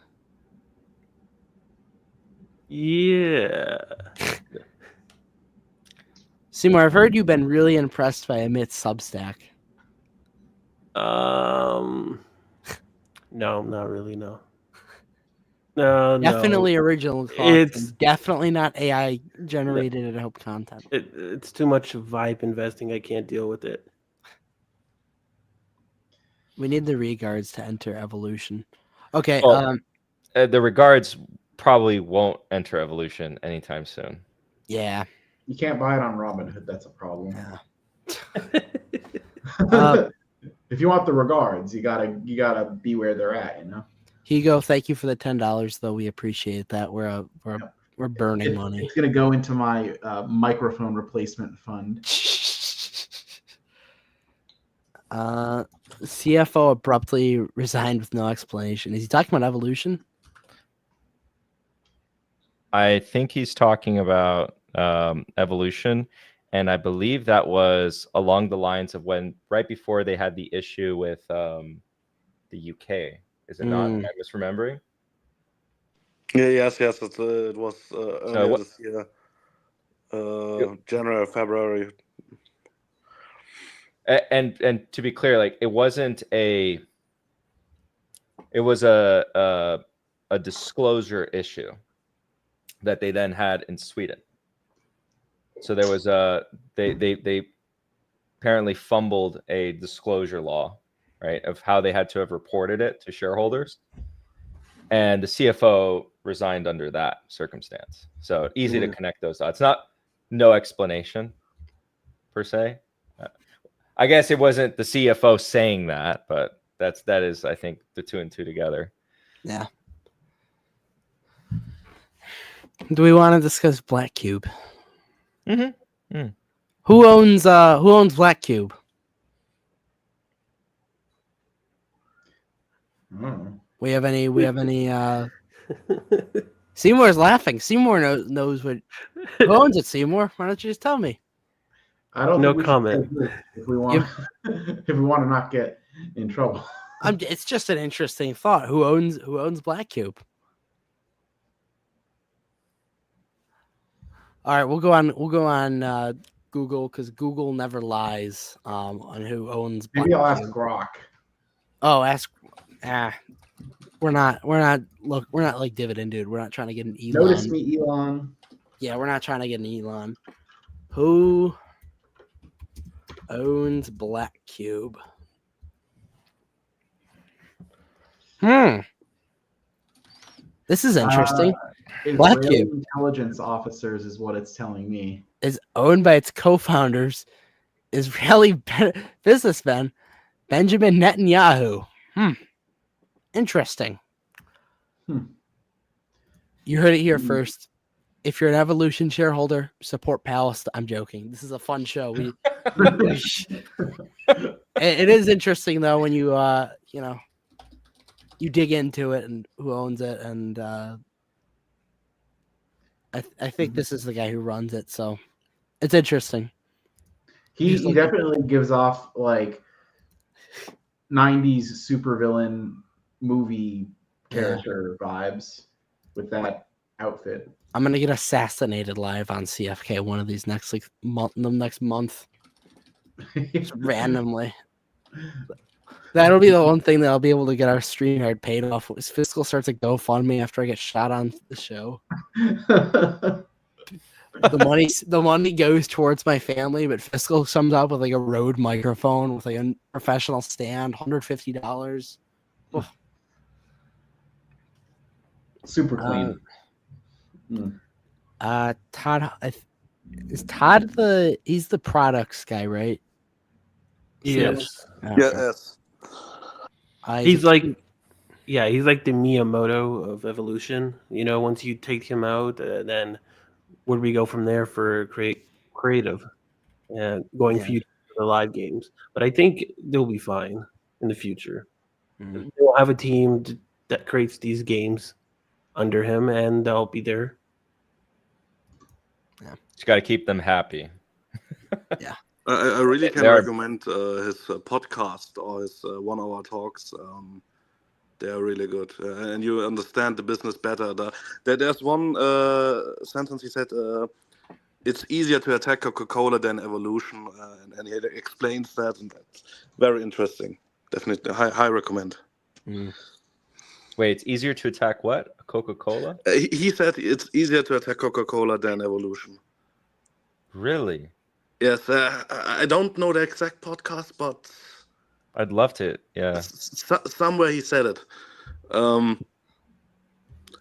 Yeah. Seymour, I've heard you've been really impressed by Amit's Substack. No, not really. No. No, definitely original thoughts. It's definitely not AI generated at Hope content. It's too much vibe investing. I can't deal with it. We need the regards to enter evolution. Okay. Well, the regards probably won't enter evolution anytime soon. Yeah. You can't buy it on Robinhood. That's a problem. Yeah. If you want the regards, you gotta be where they're at. Hugo, thank you for the $10, though. We appreciate that. We're burning money. It's gonna go into my microphone replacement fund. CFO abruptly resigned with no explanation. Is he talking about evolution? I think he's talking about evolution, and I believe that was along the lines of right before they had the issue with the UK. Is it not? Am I misremembering? Yes. It was earlier this year, January, February. And to be clear, it was a disclosure issue that they then had in Sweden. So there was they apparently fumbled a disclosure law, right, of how they had to have reported it to shareholders, and the CFO resigned under that circumstance. So easy to connect those dots. No explanation per se. I guess it wasn't the CFO saying that, but that is I think the 2 and 2 together. Yeah. Do we want to discuss Black Cube? Mm-hmm. Who owns Black Cube? We have any Seymour's laughing. Seymour knows what who owns it, Seymour. Why don't you just tell me? I don't no think comment. If we want if we want to not get in trouble. It's just an interesting thought. Who owns Black Cube? All right, we'll go on Google, because Google never lies on who owns Black Maybe I'll ask Cube. Grok. Oh, ask. We're not like Dividend, dude. We're not trying to get an Elon. Notice me, Elon. Yeah, we're not trying to get an Elon. Who owns Black Cube? This is interesting. Black Israeli Cube intelligence officers is what it's telling me. is owned by its co-founders, Israeli businessmen, Benjamin Netanyahu. Interesting. You heard it here first. If you're an Evolution shareholder, support Palestine. I'm joking. This is a fun show. It is interesting though when you you dig into it and who owns it, and I think this is the guy who runs it, so it's interesting. He definitely gives off like 90s supervillain movie character vibes with that outfit. I'm gonna get assassinated live on CFK one of these next month, just randomly. That'll be the one thing that I'll be able to get our StreamYard paid off. Is Fiscal starts a GoFundMe after I get shot on the show. The money goes towards my family, but Fiscal comes up with like a Rode microphone with like a professional stand, $150. Super clean. Todd is Todd he's the products guy, right? Yes. Okay. Yes. He's like the Miyamoto of Evolution. Once you take him out, then where do we go from there for creative and going future for the live games? But I think they'll be fine in the future. They'll have a team that creates these games under him, and they'll be there. Yeah, you got to keep them happy. Yeah. I really can recommend his podcast or his 1 hour talks. They're really good, and you understand the business better. There's one sentence he said: "It's easier to attack Coca-Cola than Evolution," and he explains that, and that's very interesting. Definitely, high recommend. Wait, it's easier to attack what? Coca-Cola? He said it's easier to attack Coca-Cola than Evolution. Really? Yes, I don't know the exact podcast, but I'd love to. Yeah, somewhere he said it,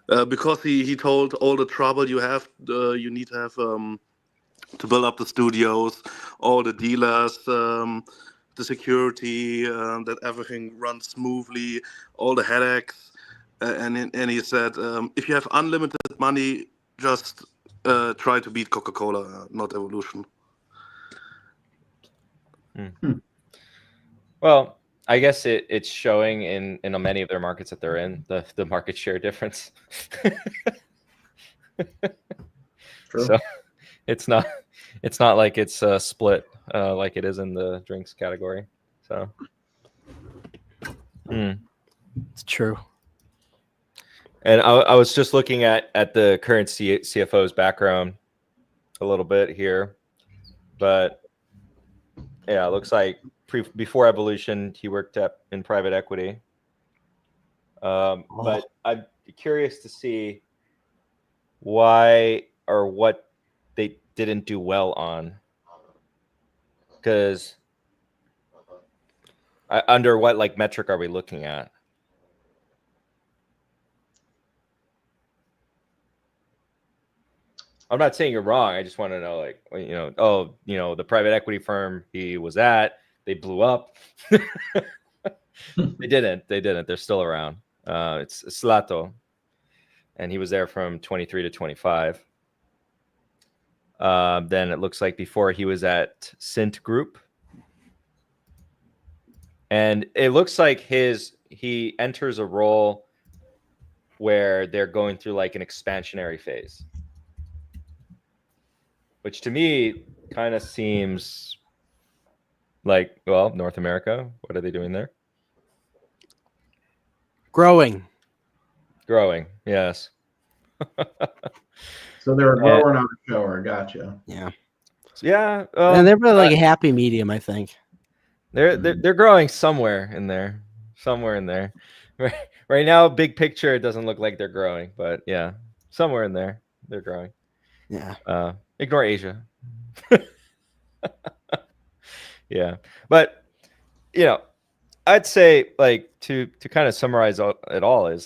because he told all the trouble you need to have to build up the studios, all the dealers, the security, that everything runs smoothly, all the headaches, and he said if you have unlimited money, just try to beat Coca-Cola, not Evolution. Well, I guess it's showing in many of their markets that they're in, the market share difference. So it's not like it's split like it is in the drinks category. So it's true. And I was just looking at the current CFO's background a little bit here, but yeah, it looks like before Evolution, he worked in private equity. But I'm curious to see why or what they didn't do well on. Because under what metric are we looking at? I'm not saying you're wrong. I just want to know, the private equity firm he was at, they blew up. They didn't. They're still around. It's Slato, and he was there from 23 to 25. Then it looks like before he was at Sint Group, and it looks like he enters a role where they're going through like an expansionary phase, which to me kind of seems like, well, North America, what are they doing there? Growing, yes. So they're a grower, not a shower. Gotcha. Yeah. And they're really like a happy medium, I think. They're growing somewhere in there. Right now, big picture, it doesn't look like they're growing, but yeah, somewhere in there, they're growing. Yeah. Ignore Asia. Yeah, but I'd say to kind of summarize it all is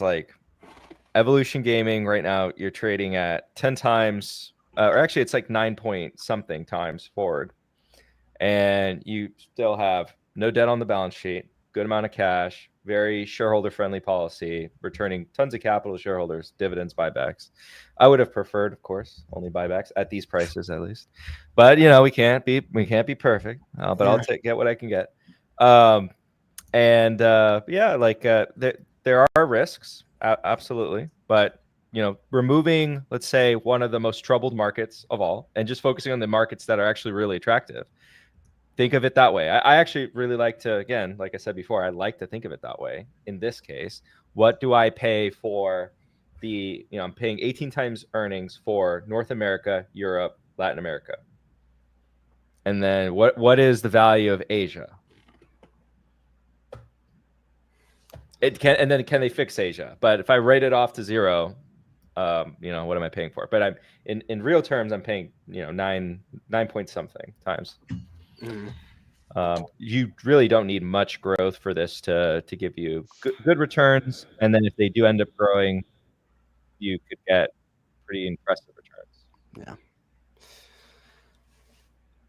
Evolution Gaming right now you're trading at 10 times, or actually it's like 9 point something times forward, and you still have no debt on the balance sheet, good amount of cash, very shareholder-friendly policy, returning tons of capital to shareholders, dividends, buybacks. I would have preferred, of course, only buybacks at these prices at least. But we can't be perfect. But I'll get what I can get. There are risks, absolutely, but removing, let's say, one of the most troubled markets of all, and just focusing on the markets that are actually really attractive. Think of it that way. I actually really like to, again, like I said before, I like to think of it that way. In this case, what do I pay for I'm paying 18 times earnings for North America, Europe, Latin America. And then what is the value of Asia? Can they fix Asia? But if I rate it off to 0, what am I paying for? But I'm in real terms, I'm paying 9 point something times. You really don't need much growth for this to give you good returns, and then if they do end up growing, you could get pretty impressive returns.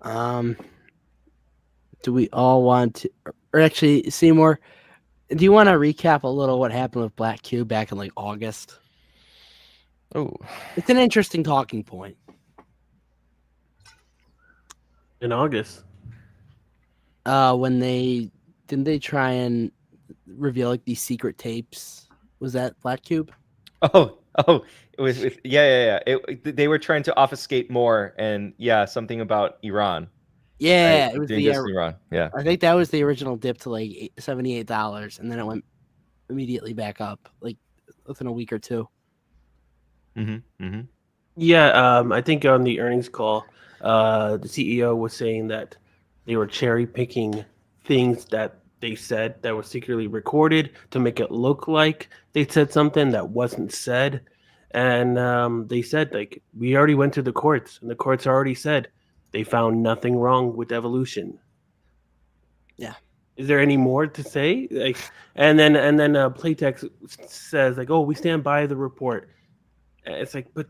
Yeah. Do we all want to, or actually, Seymour, do you want to recap a little what happened with Black Cube back in like August? Oh, it's an interesting talking point. In August, when they try and reveal like these secret tapes? Was that Black Cube? Oh, it was yeah. They were trying to obfuscate more, and something about Iran. Yeah, right? It was Iran. Yeah, I think that was the original dip to like $78, and then it went immediately back up like within a week or two. Yeah, I think on the earnings call, the CEO was saying that they were cherry picking things that they said that were secretly recorded to make it look like they said something that wasn't said. And they said, like, we already went to the courts, and the courts already said they found nothing wrong with evolution. Yeah. Is there any more to say? Like, and then Playtex says, like, oh, we stand by the report. It's like, but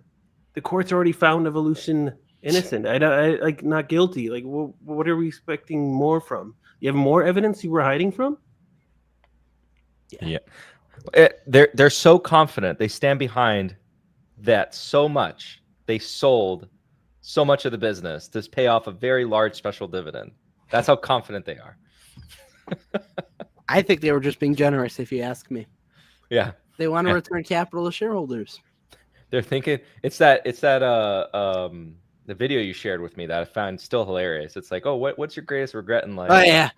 the courts already found evolution innocent. I like not guilty. Like, what are we expecting more from? You have more evidence you were hiding from? Yeah. They're so confident. They stand behind that so much. They sold so much of the business to pay off a very large special dividend. That's how confident they are. I think they were just being generous, if you ask me. Yeah. They want to return capital to shareholders. They're thinking it's that the video you shared with me that I found still hilarious. It's like, oh, what's your greatest regret in life? Oh yeah,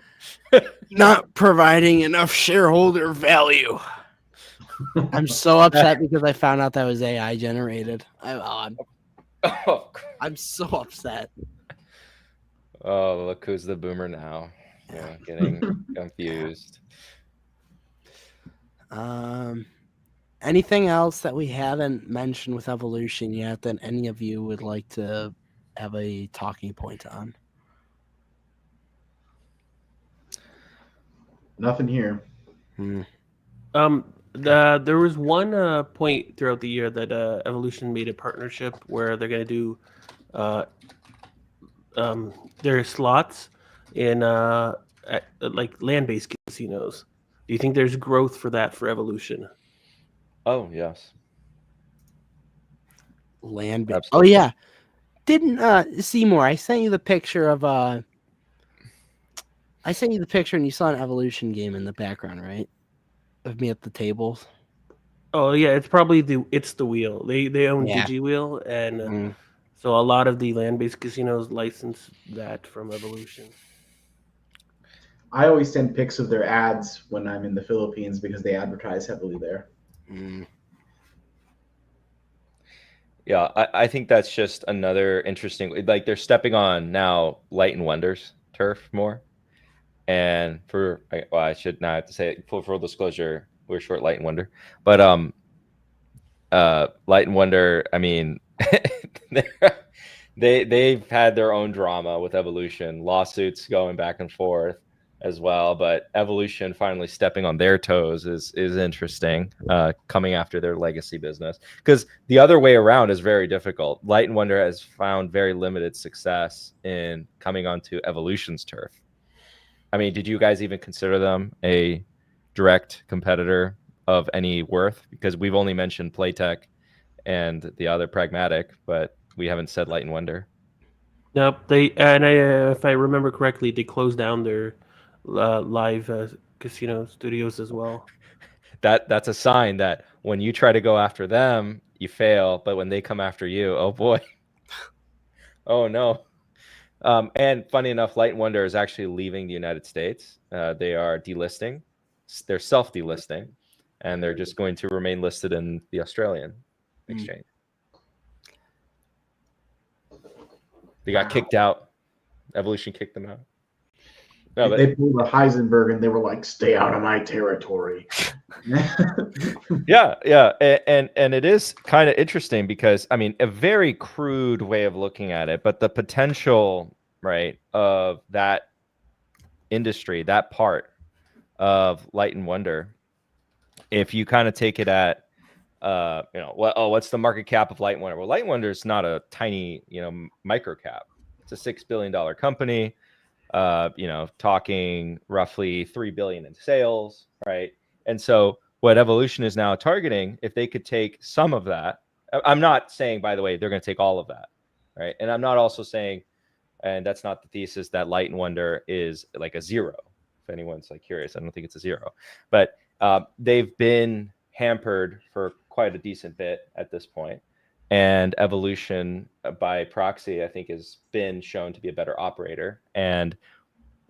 not providing enough shareholder value. I'm so upset because I found out that was AI generated. I'm so upset. Oh, look who's the boomer now. Yeah, getting confused. Anything else that we haven't mentioned with evolution yet that any of you would like to have a talking point on? Nothing here. There was one point throughout the year that Evolution made a partnership where they're going to do their slots in like land-based casinos. Do you think there's growth for that for Evolution? Oh yes. Land-based. Oh yeah. Didn't Seymour? I sent you the picture of I sent you the picture and you saw an Evolution game in the background, right? Of me at the tables. Oh yeah, it's probably the wheel. They own DigiWheel, and so a lot of the land-based casinos license that from Evolution. I always send pics of their ads when I'm in the Philippines because they advertise heavily there. Yeah, I think that's just another interesting. Like they're stepping on now Light and Wonder's turf more. And I should not have to say it, full disclosure, we're short Light and Wonder, but Light and Wonder, I mean, they've had their own drama with Evolution, lawsuits going back and forth as well. But Evolution finally stepping on their toes is interesting, coming after their legacy business, because the other way around is very difficult. Light and Wonder has found very limited success in coming onto Evolution's turf. I mean, did you guys even consider them a direct competitor of any worth? Because we've only mentioned Playtech and the other Pragmatic, but we haven't said Light and Wonder. Nope. If I remember correctly, they closed down their live casino studios as well. That's a sign that when you try to go after them, you fail. But when they come after you, oh boy, oh no. And funny enough, Light and Wonder is actually leaving the United States. They are delisting. They're self-delisting, and they're just going to remain listed in the Australian exchange. They got kicked out. Evolution kicked them out. No, but they pulled a Heisenberg and they were like, "Stay out of my territory." yeah, and it is kind of interesting because I mean, a very crude way of looking at it, but the potential, right, of that industry, that part of Light and Wonder, if you kind of take it at, what's the market cap of Light and Wonder? Well, Light and Wonder is not a tiny, micro cap. It's a $6 billion company. Talking roughly $3 billion in sales, right? And so what Evolution is now targeting, if they could take some of that, I'm not saying, by the way, they're going to take all of that, right? And I'm not also saying, and that's not the thesis, that Light and Wonder is like a zero. If anyone's like curious, I don't think it's a zero, but they've been hampered for quite a decent bit at this point. And Evolution, by proxy, I think has been shown to be a better operator. And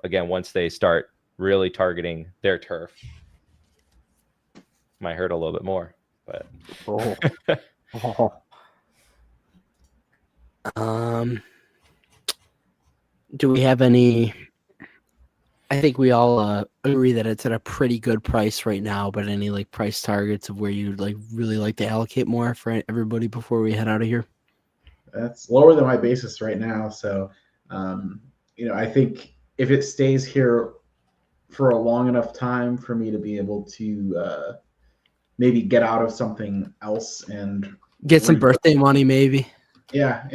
again, once they start really targeting their turf, might hurt a little bit more. But do we have any? I think we all agree that it's at a pretty good price right now. But any like price targets of where you'd like really like to allocate more for everybody before we head out of here? That's lower than my basis right now. So, I think if it stays here for a long enough time for me to be able to maybe get out of something else and get some birthday money, maybe. Yeah,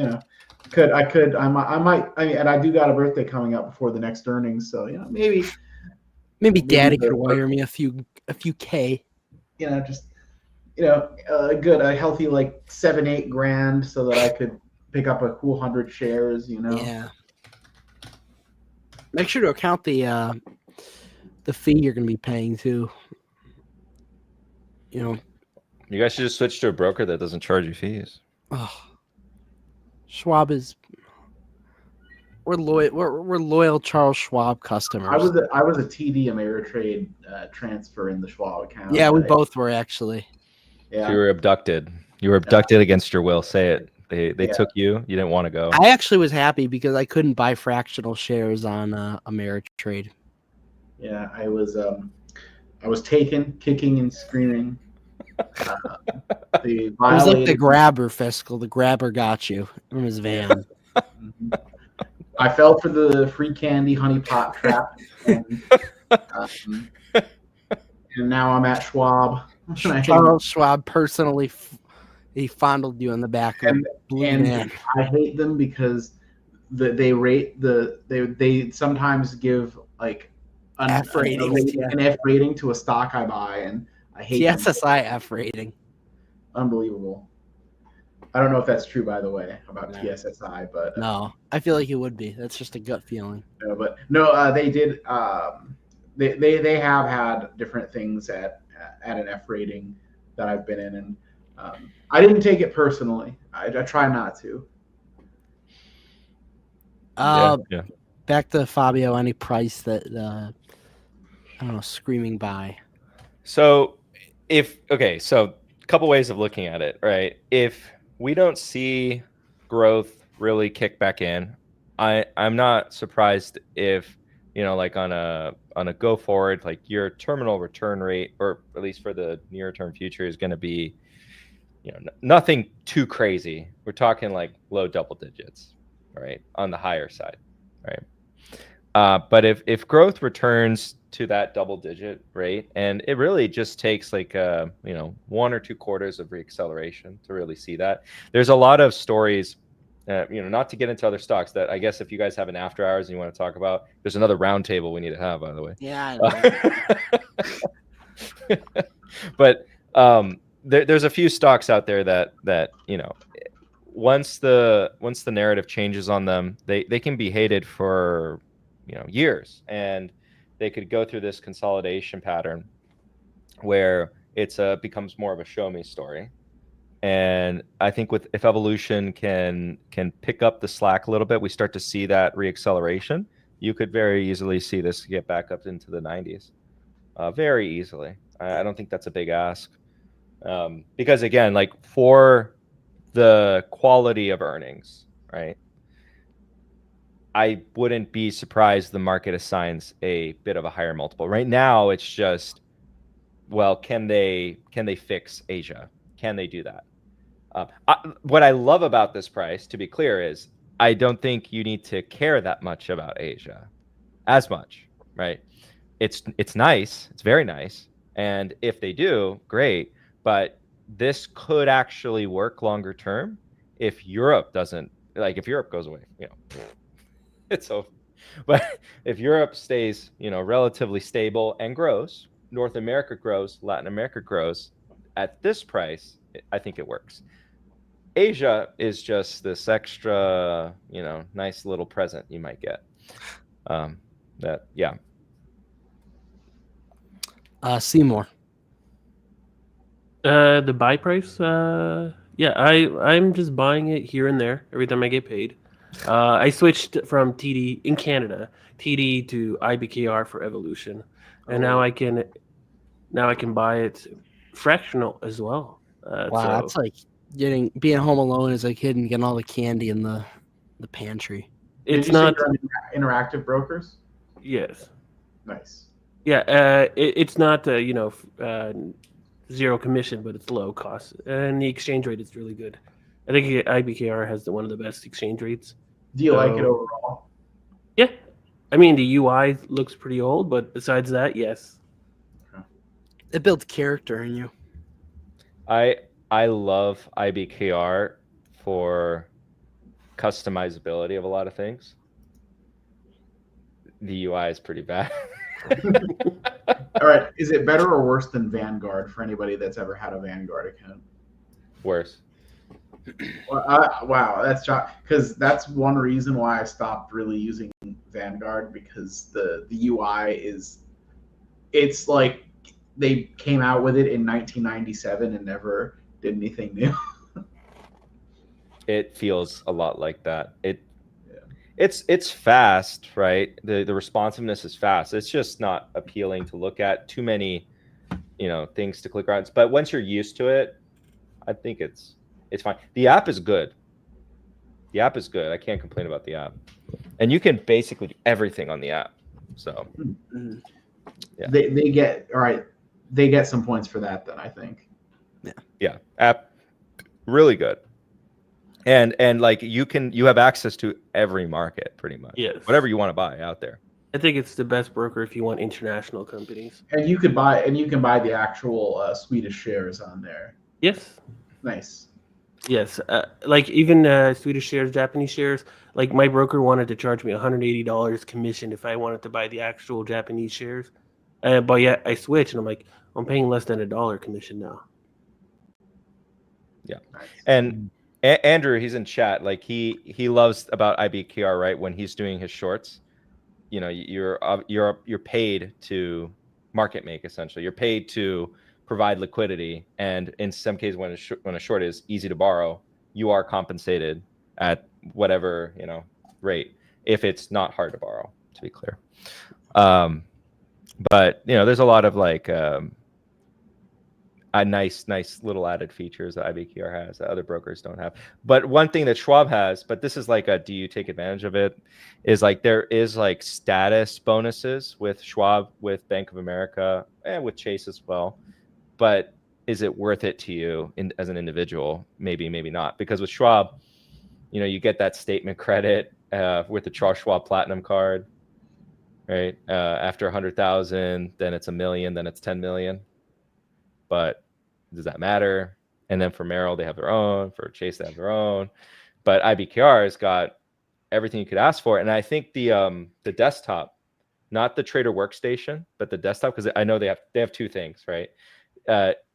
I might. I mean, and I do got a birthday coming up before the next earnings, so maybe Daddy could wire me a few K. A healthy like 7-8 grand, so that I could pick up a cool 100 shares. Yeah. Make sure to account the fee you're going to be paying too. You guys should just switch to a broker that doesn't charge you fees. Oh. Schwab is we're loyal Charles Schwab customers. I was a TD Ameritrade transfer in the Schwab account. Yeah, we both were actually. Yeah. So you were abducted. You were abducted against your will. Say it. They took you. You didn't want to go. I actually was happy because I couldn't buy fractional shares on Ameritrade. Yeah, I was taken, kicking and screaming. It was like the grabber, Fiscal. The grabber got you from his van. I fell for the free candy honey pot trap, and now I'm at Schwab. Charles Schwab personally, he fondled you in the back. And I hate them because they sometimes give like an F rating to a stock I buy, and I hate TSSI F rating. Unbelievable. I don't know if that's true, by the way, about TSSI, but no, I feel like it would be. That's just a gut feeling. They did. They have had different things at an F rating that I've been in, and I didn't take it personally. I try not to. Back to Fabio. Any price that I don't know, screaming buy. So a couple ways of looking at it, right? If we don't see growth really kick back in, I'm not surprised if like on a go forward, like your terminal return rate, or at least for the near term future, is going to be nothing too crazy. We're talking like low double digits, right, on the higher side, right? But if growth returns to that double digit rate, and it really just takes like 1 or 2 quarters of reacceleration to really see that. There's a lot of stories not to get into other stocks that I guess if you guys have an after hours and you want to talk about, there's another roundtable we need to have, by the way. Yeah. I know. But there's a few stocks out there that once the narrative changes on them, they can be hated for years, and they could go through this consolidation pattern where it's becomes more of a show me story. And I think if evolution can pick up the slack a little bit, we start to see that reacceleration. You could very easily see this get back up into the 90s, very easily. I don't think that's a big ask, because again, like for the quality of earnings, right? I wouldn't be surprised the market assigns a bit of a higher multiple. Right now, it's just, well, can they fix Asia? Can they do that? What I love about this price, to be clear, is I don't think you need to care that much about Asia as much, right? It's nice. It's very nice. And if they do, great. But this could actually work longer term if Europe doesn't, if Europe goes away, it's over. But if Europe stays, relatively stable and grows, North America grows, Latin America grows, at this price, I think it works. Asia is just this extra, nice little present you might get. Seymour. The buy price, I'm just buying it here and there every time I get paid. I switched from TD in Canada, TD to IBKR for Evolution, and now I can buy it fractional as well. Wow, that's like being home alone as a kid and getting all the candy in the pantry. It's not interactive brokers. Yes. Nice. Yeah, it's not zero commission, but it's low cost, and the exchange rate is really good. I think IBKR has one of the best exchange rates. Do you like it overall? Yeah, I mean the UI looks pretty old, but besides that, yes. It builds character in you. I love IBKR for customizability of a lot of things. The UI is pretty bad. All right, is it better or worse than Vanguard for anybody that's ever had a Vanguard account? Worse. Wow, that's shocking, because that's one reason why I stopped really using Vanguard, because the UI it's like they came out with it in 1997 and never did anything new. It feels a lot like that. It's fast, right? The responsiveness is fast. It's just not appealing to look at. Too many, things to click on. But once you're used to it, I think it's fine. The app is good. I can't complain about the app, and you can basically do everything on the app. So, yeah, they get all right. They get some points for that, then, I think. Yeah, app really good. And like you have access to every market pretty much. Yes. Whatever you want to buy out there. I think it's the best broker if you want international companies. And you can buy the actual Swedish shares on there. Yes. Nice. Yes, like even Swedish shares, Japanese shares. Like my broker wanted to charge me $180 commission if I wanted to buy the actual Japanese shares, but yet I switched and I'm like, I'm paying less than $1 commission now. Yeah, nice. And Andrew, he's in chat. Like he loves about IBKR, right? When he's doing his shorts, you're paid to market make, essentially. You're paid to provide liquidity, and in some cases, when a short is easy to borrow, you are compensated at whatever rate. If it's not hard to borrow, to be clear. But there's a lot of like a nice little added features that IBKR has that other brokers don't have. But one thing that Schwab has, but this is like do you take advantage of it, is like there is like status bonuses with Schwab, with Bank of America, and with Chase as well. But is it worth it to you as an individual? Maybe not. Because with Schwab, you get that statement credit with the Charles Schwab Platinum card, right? After 100,000, then it's $1 million, then it's 10 million. But does that matter? And then for Merrill, they have their own. For Chase, they have their own. but IBKR has got everything you could ask for. And I think the desktop, not the trader workstation, but the desktop, because I know they have two things, right?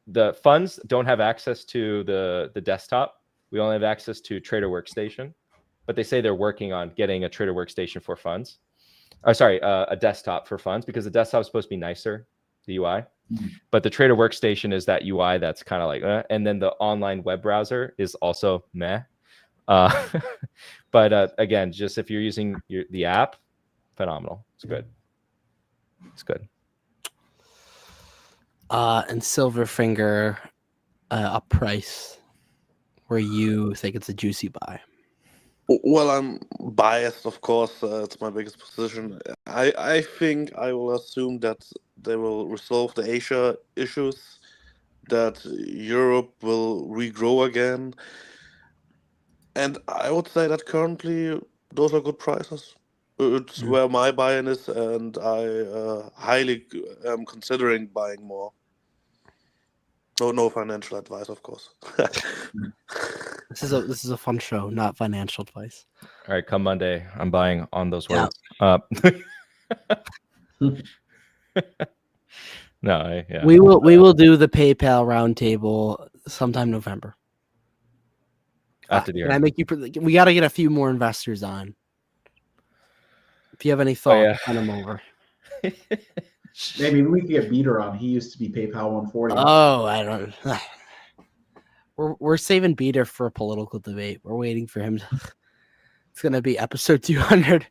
The funds don't have access to the desktop. We only have access to trader workstation, but they say they're working on getting a trader workstation for funds. A desktop for funds, because the desktop is supposed to be nicer, the UI. But the trader workstation is that UI that's kind of like, and then the online web browser is also meh. But again, just if you're using the app, phenomenal. It's good. It's good. And Silverfinger, a price where you think it's a juicy buy. Well, I'm biased, of course. It's my biggest position. I think I will assume that they will resolve the Asia issues, that Europe will regrow again. And I would say that currently those are good prices. It's where my buy-in is, and I highly am considering buying more. No financial advice, of course. This is a fun show, not financial advice. All right, come Monday, I'm buying on those Yeah. words. No, yeah. We will do the PayPal roundtable sometime November. After the Can year. I make you? We got to get a few more investors on. If you have any thoughts, send them over. Maybe we could get Beater on. He used to be PayPal 140. Oh, I don't. We're saving Beater for a political debate. We're waiting for him. It's gonna be episode 200.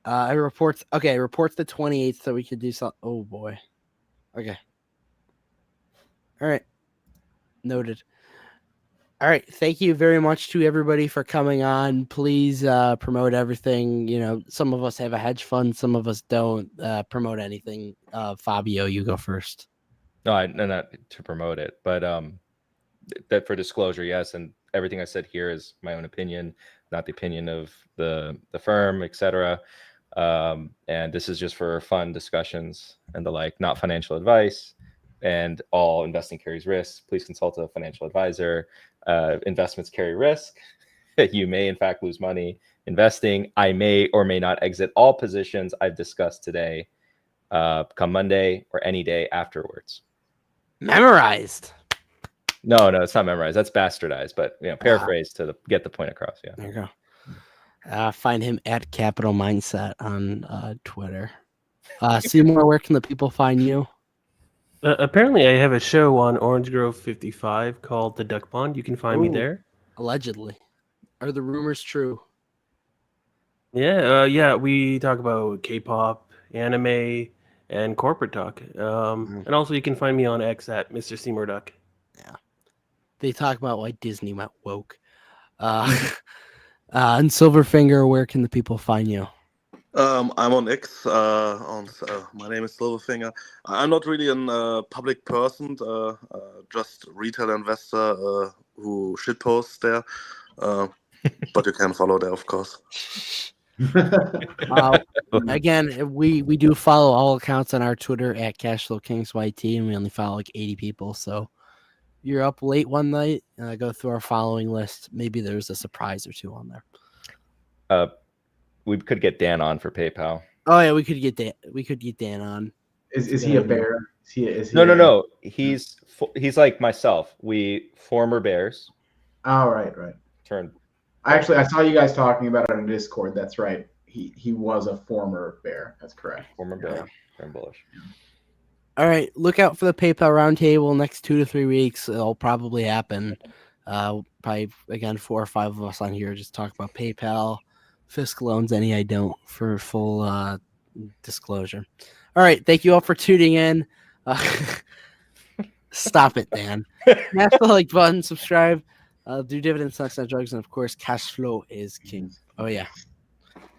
Reports the 28th, so we could do something. Oh boy. Okay. All right. Noted. All right. Thank you very much to everybody for coming on. Please promote everything. You know, some of us have a hedge fund, some of us don't. Promote anything. Fabio, you go first. No, not to promote it, but that for disclosure, yes, and everything I said here is my own opinion, not the opinion of the firm, etc. And this is just for fun discussions and the like, not financial advice. And all investing carries risks. Please consult a financial advisor. Investments carry risk. You may, in fact, lose money investing. I may or may not exit all positions I've discussed today come Monday or any day afterwards. Memorized. No, it's not memorized. That's bastardized, but paraphrase to get the point across. Yeah. There you go. Find him at Capital Mindset on Twitter. Seymour, where can the people find you? Apparently, I have a show on Orange Grove 55 called The Duck Pond. You can find me there. Allegedly. Are the rumors true? Yeah. We talk about K-pop, anime, and corporate talk. And also, you can find me on X at Mr. Seymour Duck. Yeah. They talk about why Disney went woke. And Silverfinger, where can the people find you? I'm on X. My name is Silverfinger. I'm not really a public person, just retail investor who shitposts there. But you can follow there, of course. Again, we do follow all accounts on our Twitter at CashflowKingsYT, and we only follow like 80 people. So you're up late one night, go through our following list. Maybe there's a surprise or two on there. We could get Dan on for PayPal. Oh yeah, we could get Dan. We could get Dan on. Is he a bear? Is he No. He's like myself. We former Bears. Oh, right. Turned. Actually, I saw you guys talking about it on Discord. That's right. He was a former bear. That's correct. Former Bear. Very bullish. All right, look out for the PayPal roundtable next 2 to 3 weeks. It'll probably happen. Probably again 4 or 5 of us on here just talk about PayPal. Fiscal owns any I don't for full disclosure. All right. Thank you all for tuning in. Stop it, Dan. Smash the like button, subscribe, do dividends, stocks, not drugs, and of course, cash flow is king. Oh, yeah.